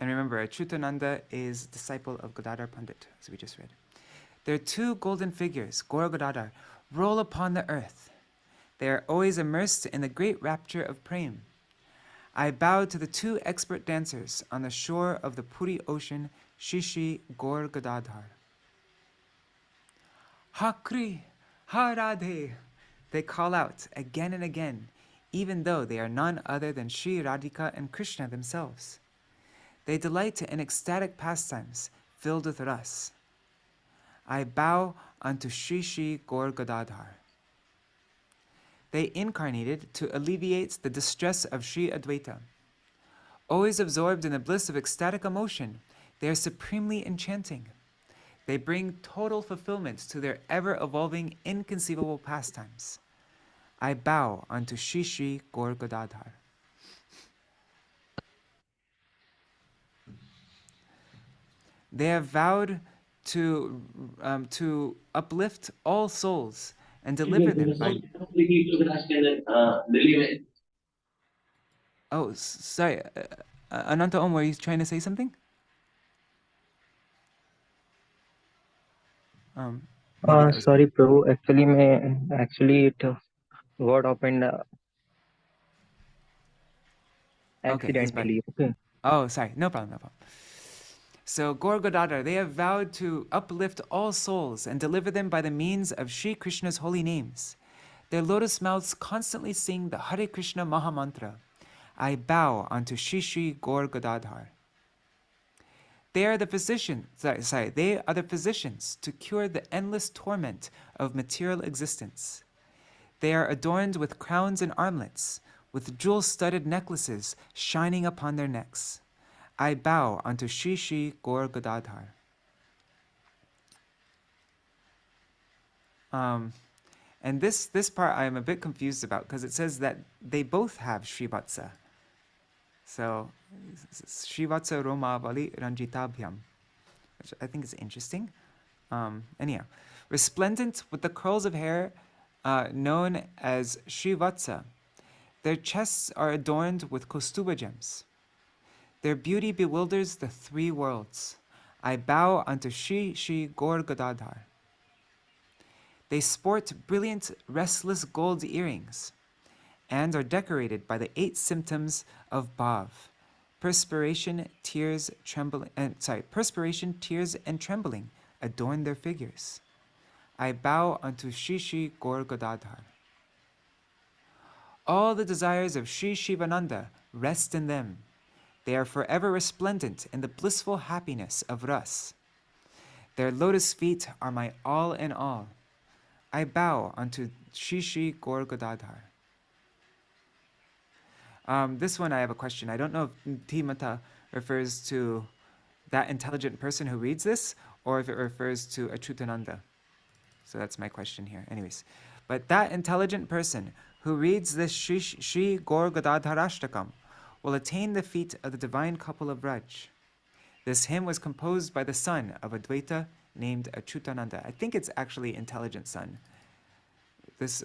And remember, Acyutānanda is disciple of Gadadhar Pandit, as we just read. There are two golden figures, Gaur Gadadhar, roll upon the earth. They are always immersed in the great rapture of prem. I bow to the two expert dancers on the shore of the Puri ocean, Shri Gaur Gadadhar. Hakri, Ha Radhe, they call out again and again, even though they are none other than Sri Radhika and Krishna themselves. They delight in ecstatic pastimes filled with ras. I bow unto Shri Gaur Gadadhar. They incarnated to alleviate the distress of Śrī Advaita. Always absorbed in the bliss of ecstatic emotion, they are supremely enchanting. They bring total fulfillment to their ever-evolving, inconceivable pastimes. I bow unto Shri Gaur Gadadhar. They have vowed to uplift all souls and deliver them by... Oh, sorry. Ananta Om, were you trying to say something? Sorry, Prabhu. Actually, it got opened accidentally. Okay. Oh, sorry. No problem. So, Gaur Gadadhar, they have vowed to uplift all souls and deliver them by the means of Sri Krishna's holy names. Their lotus mouths constantly sing the Hare Krishna Mahamantra. I bow unto Shri Gaur Gadadhar. They are the physicians, they are the physicians to cure the endless torment of material existence. They are adorned with crowns and armlets, with jewel-studded necklaces shining upon their necks. I bow unto Śrī Śrī Gaur Gadadhar. And this part I am a bit confused about, because it says that they both have Srivatsa. So, Srivatsa Roma Vali Ranjitabhyam, which I think is interesting. Anyhow, resplendent with the curls of hair known as Srivatsa, their chests are adorned with Kaustuba gems. Their beauty bewilders the three worlds. I bow unto Śrī Śrī Gaur Gadadhar. They sport brilliant, restless gold earrings and are decorated by the 8 symptoms of bhav: perspiration, tears, and trembling adorn their figures. I bow unto Śrī Śrī Gaur Gadadhar. All the desires of Śrī Shivananda rest in them. They are forever resplendent in the blissful happiness of ras. Their lotus feet are my all in all. I bow unto Śrī Śrī Gaur Gadadhar. This one I have a question. I don't know if Timata refers to that intelligent person who reads this, or if it refers to Acyutānanda. So that's my question here. Anyways, but that intelligent person who reads this Śrī Śrī Gaur Gadadharashtakam will attain the feet of the divine couple of Braj. This hymn was composed by the son of Advaita named Acyutānanda. I think it's actually intelligent son. This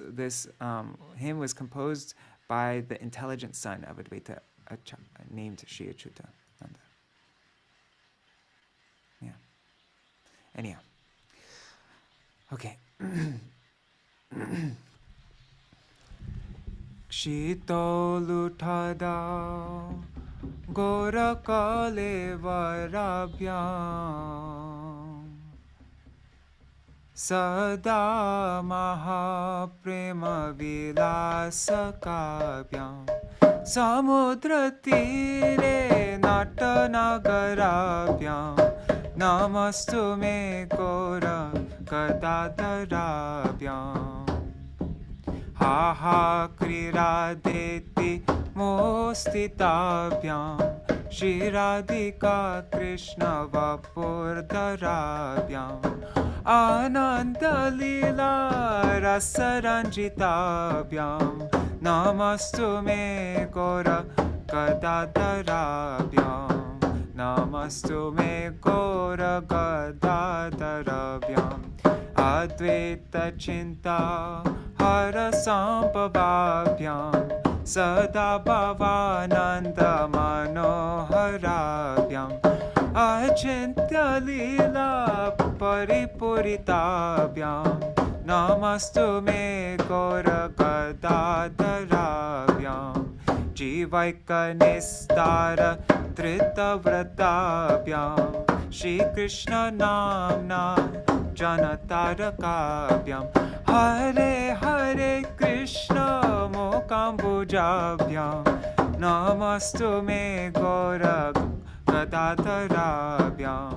hymn was composed by the intelligent son of Advaita named Śrī Acyutānanda. Yeah. Anyhow. Okay. Kshito luthada gora kale varabhyam sada maha prema vilasa kavyam samudra tire natanagaravyam namastu me gora gadadharavyam ha ha kriradeti mostitavyam Shri Radhika Krishna Vapurdharavyam Ananda Lila Rasaranjitavyam Namastu me Gora Gadadharavyam Namastu me Gora Gadadharavyam Advaita Chinta Hara Sambhavavyam Sada Bhavananda Manoharavyam Achintya Lila Paripuritavyam Namastu me Gora Gadadharavyam Jivaika Nistara Drita Vratavyam Shri Krishna Namna Janatarakavyam Hare Hare Krishna Mokambujabhyam Namastu me Gora Gadadharavyam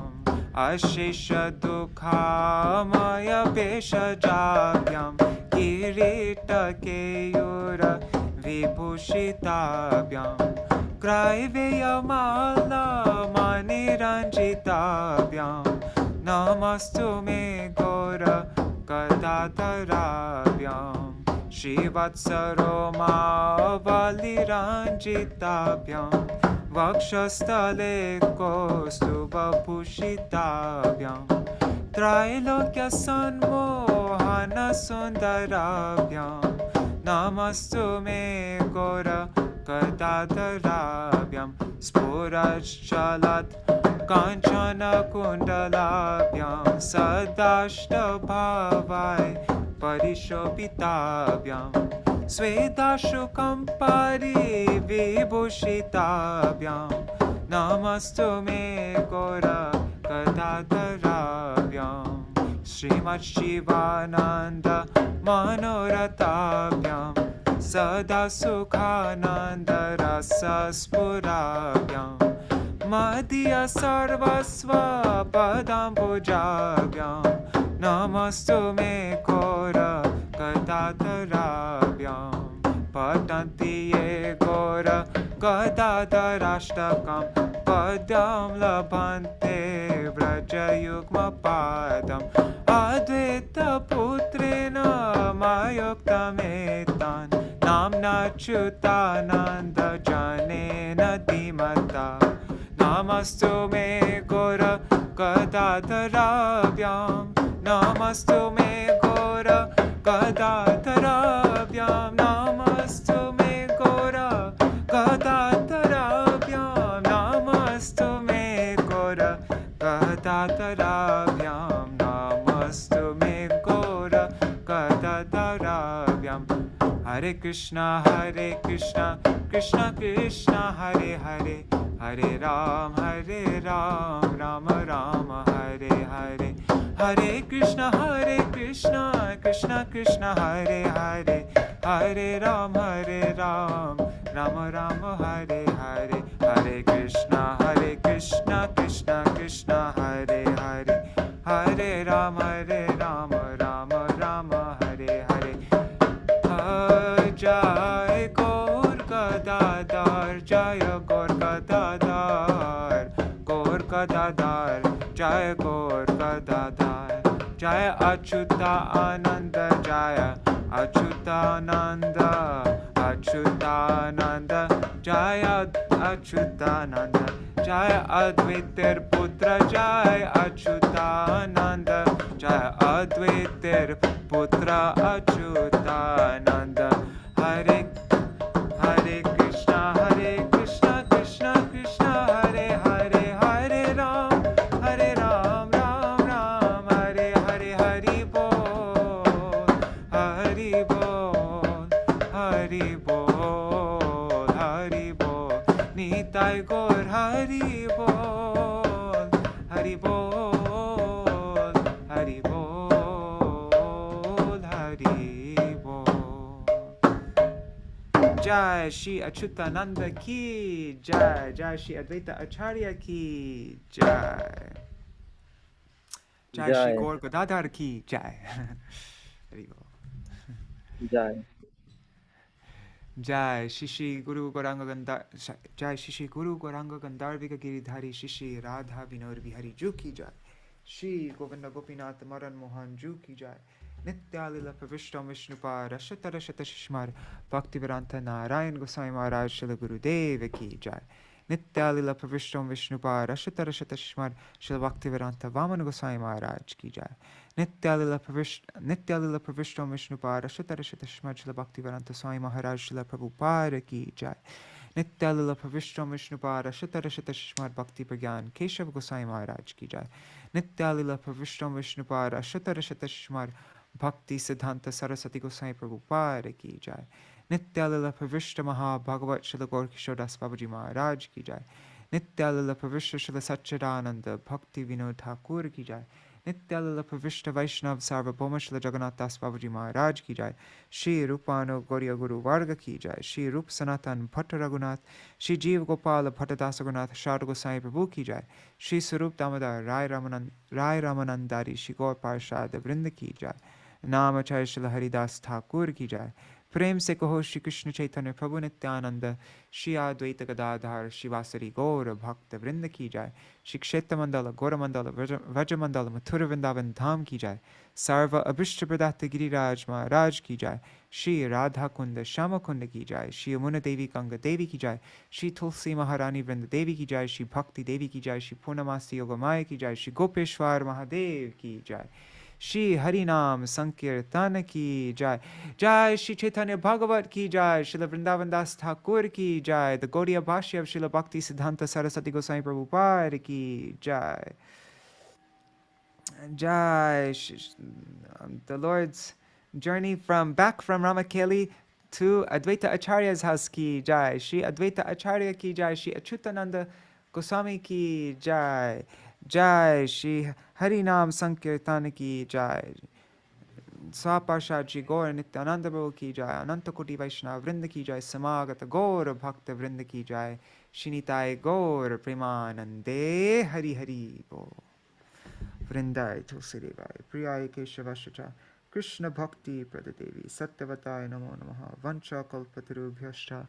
Ashesha Dukhamaya Peshajavyam Kirita Keyura Vibhushitavyam Graiveya Mala Maniranjitavyam Namastu me Gora Gadadharavyam Shrivatsaroma Valiranjitavyam Vakshastale Kostuva Pushitavyam Trailokya Sanmohana Sundaravyam Namastu me Gora Gadadharavyam Spurajchalat Kanchana Kundalavyam Sadashtabhavai Parishobhitavyam Svedashukam Pari Vibhushitavyam Namastu me Gora Gadadharavyam Srimad Shivananda Manorathavyam Sada Sukhananda Rasa Spuravyam Madhya sarvasva padambujavyam Namastu me kora gadatarabhyam Patanti ye kora gadatarashtakam Padam labhante vrajayugma padam Advaita putrena mayuktametan Namna Acyutānanda janena dhimata Namastu me gora gadatarabhyam Namastu me gora gadatarabhyam Namastu me gora gadatarabhyam Namastu me gora gadatarabhyam Namastu me gora gadatarabhyam Hare Krishna, Krishna Krishna, Hare Hare, Hare Ram, Rama Rama, Hare Hare, Hare Krishna, Krishna Krishna, Hare Hare, Hare Ram, Rama Rama, Hare Hare, Hare Krishna, Krishna Krishna, Hare Hare, Hare Ram, Rama Rama, Hare Hare. Jai Gaur Gadadhar, Jai Gaur Gadadhar, Gaur Gadadhar, Jai Gaur Gadadhar, Jai Acyutānanda, Jai Acyutānanda, Acyutānanda, Jai Acyutānanda, Jai Advaitar Putra, Jai Acyutānanda, Jai Advaitar Putra Acyutānanda. Hare Krishna, Krishna Krishna, Hare Hare, Hare Ram, Ram Ram, Hare Hare, Hari Bol, Hari Bol, Hari Bol, Hari Bol, Nitai Gaur, Hari Bol, Hari Bol, Hari Bol, Hari Bol. Jai Śrī Acyutānanda ki Jai, Jai Śrī Advaita Acharya ki Jai, Jai Śrī Gaur Gadadhar ki Jai. Hari Bol. Jai. Jai Shri Guru Gauranga Gandhar, Jai Shri Guru Gauranga Gandharvika Giridhari Shri Radha Vinod Bihari Ju ki Jai, Shri Govinda Gopinath Madan Mohan Ju ki Jai, Nitya-lila Pravishtam Vishnupar Rashatara Shatashishmar Bhaktivedanta Narayan Goswami Maharaj Srila Gurudeva ki Jai, Nitya-lila Pravishtam Vishnupar Rashatara Shatashishmar Srila Bhaktivedanta Vamana Goswami Maharaj ki Jai, Nitya-lila Pravishtam Vishnupar Rashatara Shatashishmar Srila Bhaktivedanta Swami Maharaj Srila Prabhupada ki Jai, Nitya-lila Pravishtam Vishnupar Rashatara Shatashishmar Bhakti Pragyan Keshav Goswami Maharaj ki Jai, Nitya-lila Pravishtam Vishnupar Rashatara Shatashishmar Bhakti Siddhanta Saraswati Goswami Prabhupada ki Jai, Nitya-lila Pravishta Maha-bhagavat Srila Gaur Kishore Das Babaji Maharaj ki Jai, Nitya-lila Pravishta Srila Saccharānanda Bhakti Vinod Thakur ki Jai, Nitya-lila Pravishta Vaishnav Sarvabhauma Srila Jagannath Das Babaji Maharaj ki Jai, Shri Rupano Gauriya Guru Varga ki Jai, Shri Rup Sanatan Bhatta Raghunath, Shri Jeev Gopala Bhatta Dasa Raghunath Shara Goswami Prabhu ki Jai, Shri Sarup Damodar Rai Ramanandari Shri Gaur Parshad Vrinda ki Jai, Namacharya Srila Haridas Thakur ki Jai, Prem se kaho Shri Krishna Chaitanya Prabhu Nityananda, Shri Advaita Gadadhar Shivasari Gaura Bhakta Vrinda ki Jai, Shri Kshetra Mandala, Gora Mandala, Vraja Mandala, Mathurā Vrindavan Dham ki Jai, Sarva Abhishta Pradata Giriraj Maharaj ki Jai, Shri Radha Kunda Shama Kunda ki Jai, Shri Yamuna Devi Ganga Devi ki Jai, Shri Tulsi Maharani Vrinda Devi ki Jai, Shri Bhakti Devi ki Jai, Shri Purnamasi Yogamaya ki Jai, Shri Gopeshwar Mahadev ki Jai, Shri Harinam Sankirtana ki Jai, Jai Śrī Caitanya-bhāgavata ki Jai, Srila Vrindavan Das Thakur ki Jai, the Gaudiya Bhashya of Srila Bhakti Siddhanta Saraswati Goswami Prabhupada ki Jai, Jai, the Lord's journey back from Rāmakeli to Advaita Acharya's house ki Jai, Shri Advaita Acharya ki Jai, Shri Acyutānanda Goswami ki Jai, Jai Shri Harinam Sankirtana ki Jai, Swaparshad Shri Gaur Nityananda Prabhu ki Jai, Ananta Koti Vaishnava Vrinda ki Jai, Samagata Gaura Bhakta Vrinda ki Jai, Shinitai Gaur Premanande Hari Hari Bo. Vrindai Tulsidevai Priyai Keshavashacha Krishna Bhakti Pradadevi Satyavatai Namo Namaha Vancha Kalpatarubhyascha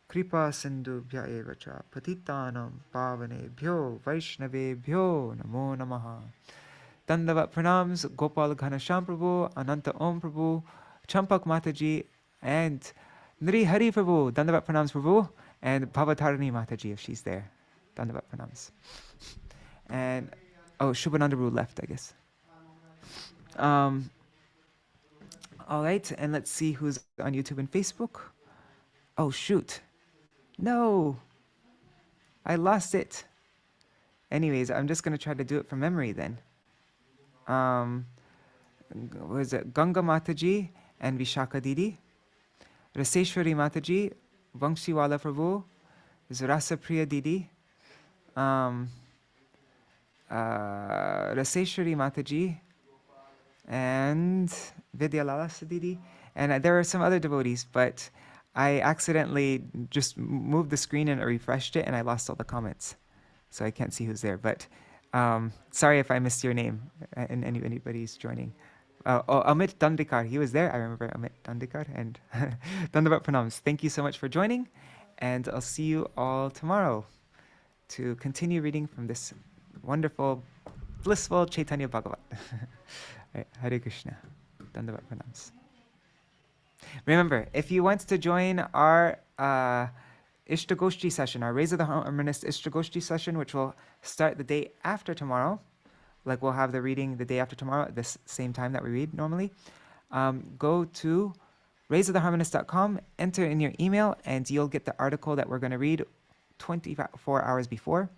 Kripa Sindhubhya Evacha Patitanam Pavanebhyo Vaishnavebhyo Namo Namaha. Dandavat Pranams Gopal Ghanasham Prabhu, Ananta Om Prabhu, Champak Mataji, and Nri Hari Prabhu. Dandavat Pranams Prabhu, and Bhavatarani Mataji if she's there. Dandavat Pranams. And oh, Shubhananda Prabhu left, I guess. All right, and let's see who's on YouTube and Facebook. Oh, shoot. No, I lost it. Anyways, I'm just going to try to do it from memory then. Was it Ganga Mataji and Vishaka Didi? Raseshwari Mataji, Vangshiwala Prabhu, Rasa Priya Didi, Raseshwari Mataji, and Vidyalalasa Didi. And there are some other devotees, but I accidentally just moved the screen and refreshed it, and I lost all the comments. So I can't see who's there. But sorry if I missed your name and anybody's joining. Amit Dandikar, he was there. I remember Amit Dandikar. And Dandavat Pranams. Thank you so much for joining. And I'll see you all tomorrow to continue reading from this wonderful, blissful Caitanya-bhāgavata. Right, Hare Krishna. Dandavat Pranams. Remember, if you want to join our Ishtagoshti session, our Raise of the Harmonist Ishtagoshti session, which will start the day after tomorrow, like we'll have the reading the day after tomorrow at the same time that we read normally, go to raiseoftheharmonist.com, enter in your email, and you'll get the article that we're going to read 24 hours before.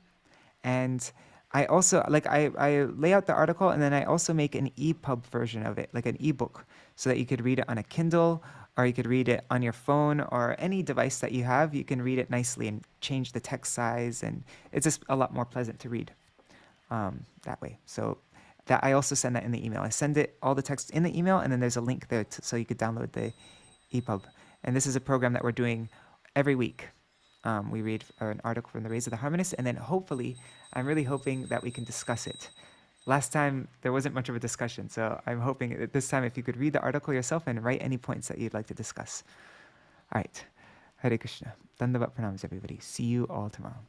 And I also, I lay out the article, and then I also make an EPUB version of it, like an ebook, so that you could read it on a Kindle, or you could read it on your phone, or any device that you have. You can read it nicely and change the text size, and it's just a lot more pleasant to read that way. So that I also send that in the email. I send it, all the text in the email, and then there's a link there so you could download the EPUB. And this is a program that we're doing every week. We read an article from the Raise of the Harmonist, and then hopefully, I'm really hoping that we can discuss it. Last time, there wasn't much of a discussion, so I'm hoping that this time if you could read the article yourself and write any points that you'd like to discuss. All right. Hare Krishna. Dandavat Pranams, everybody. See you all tomorrow.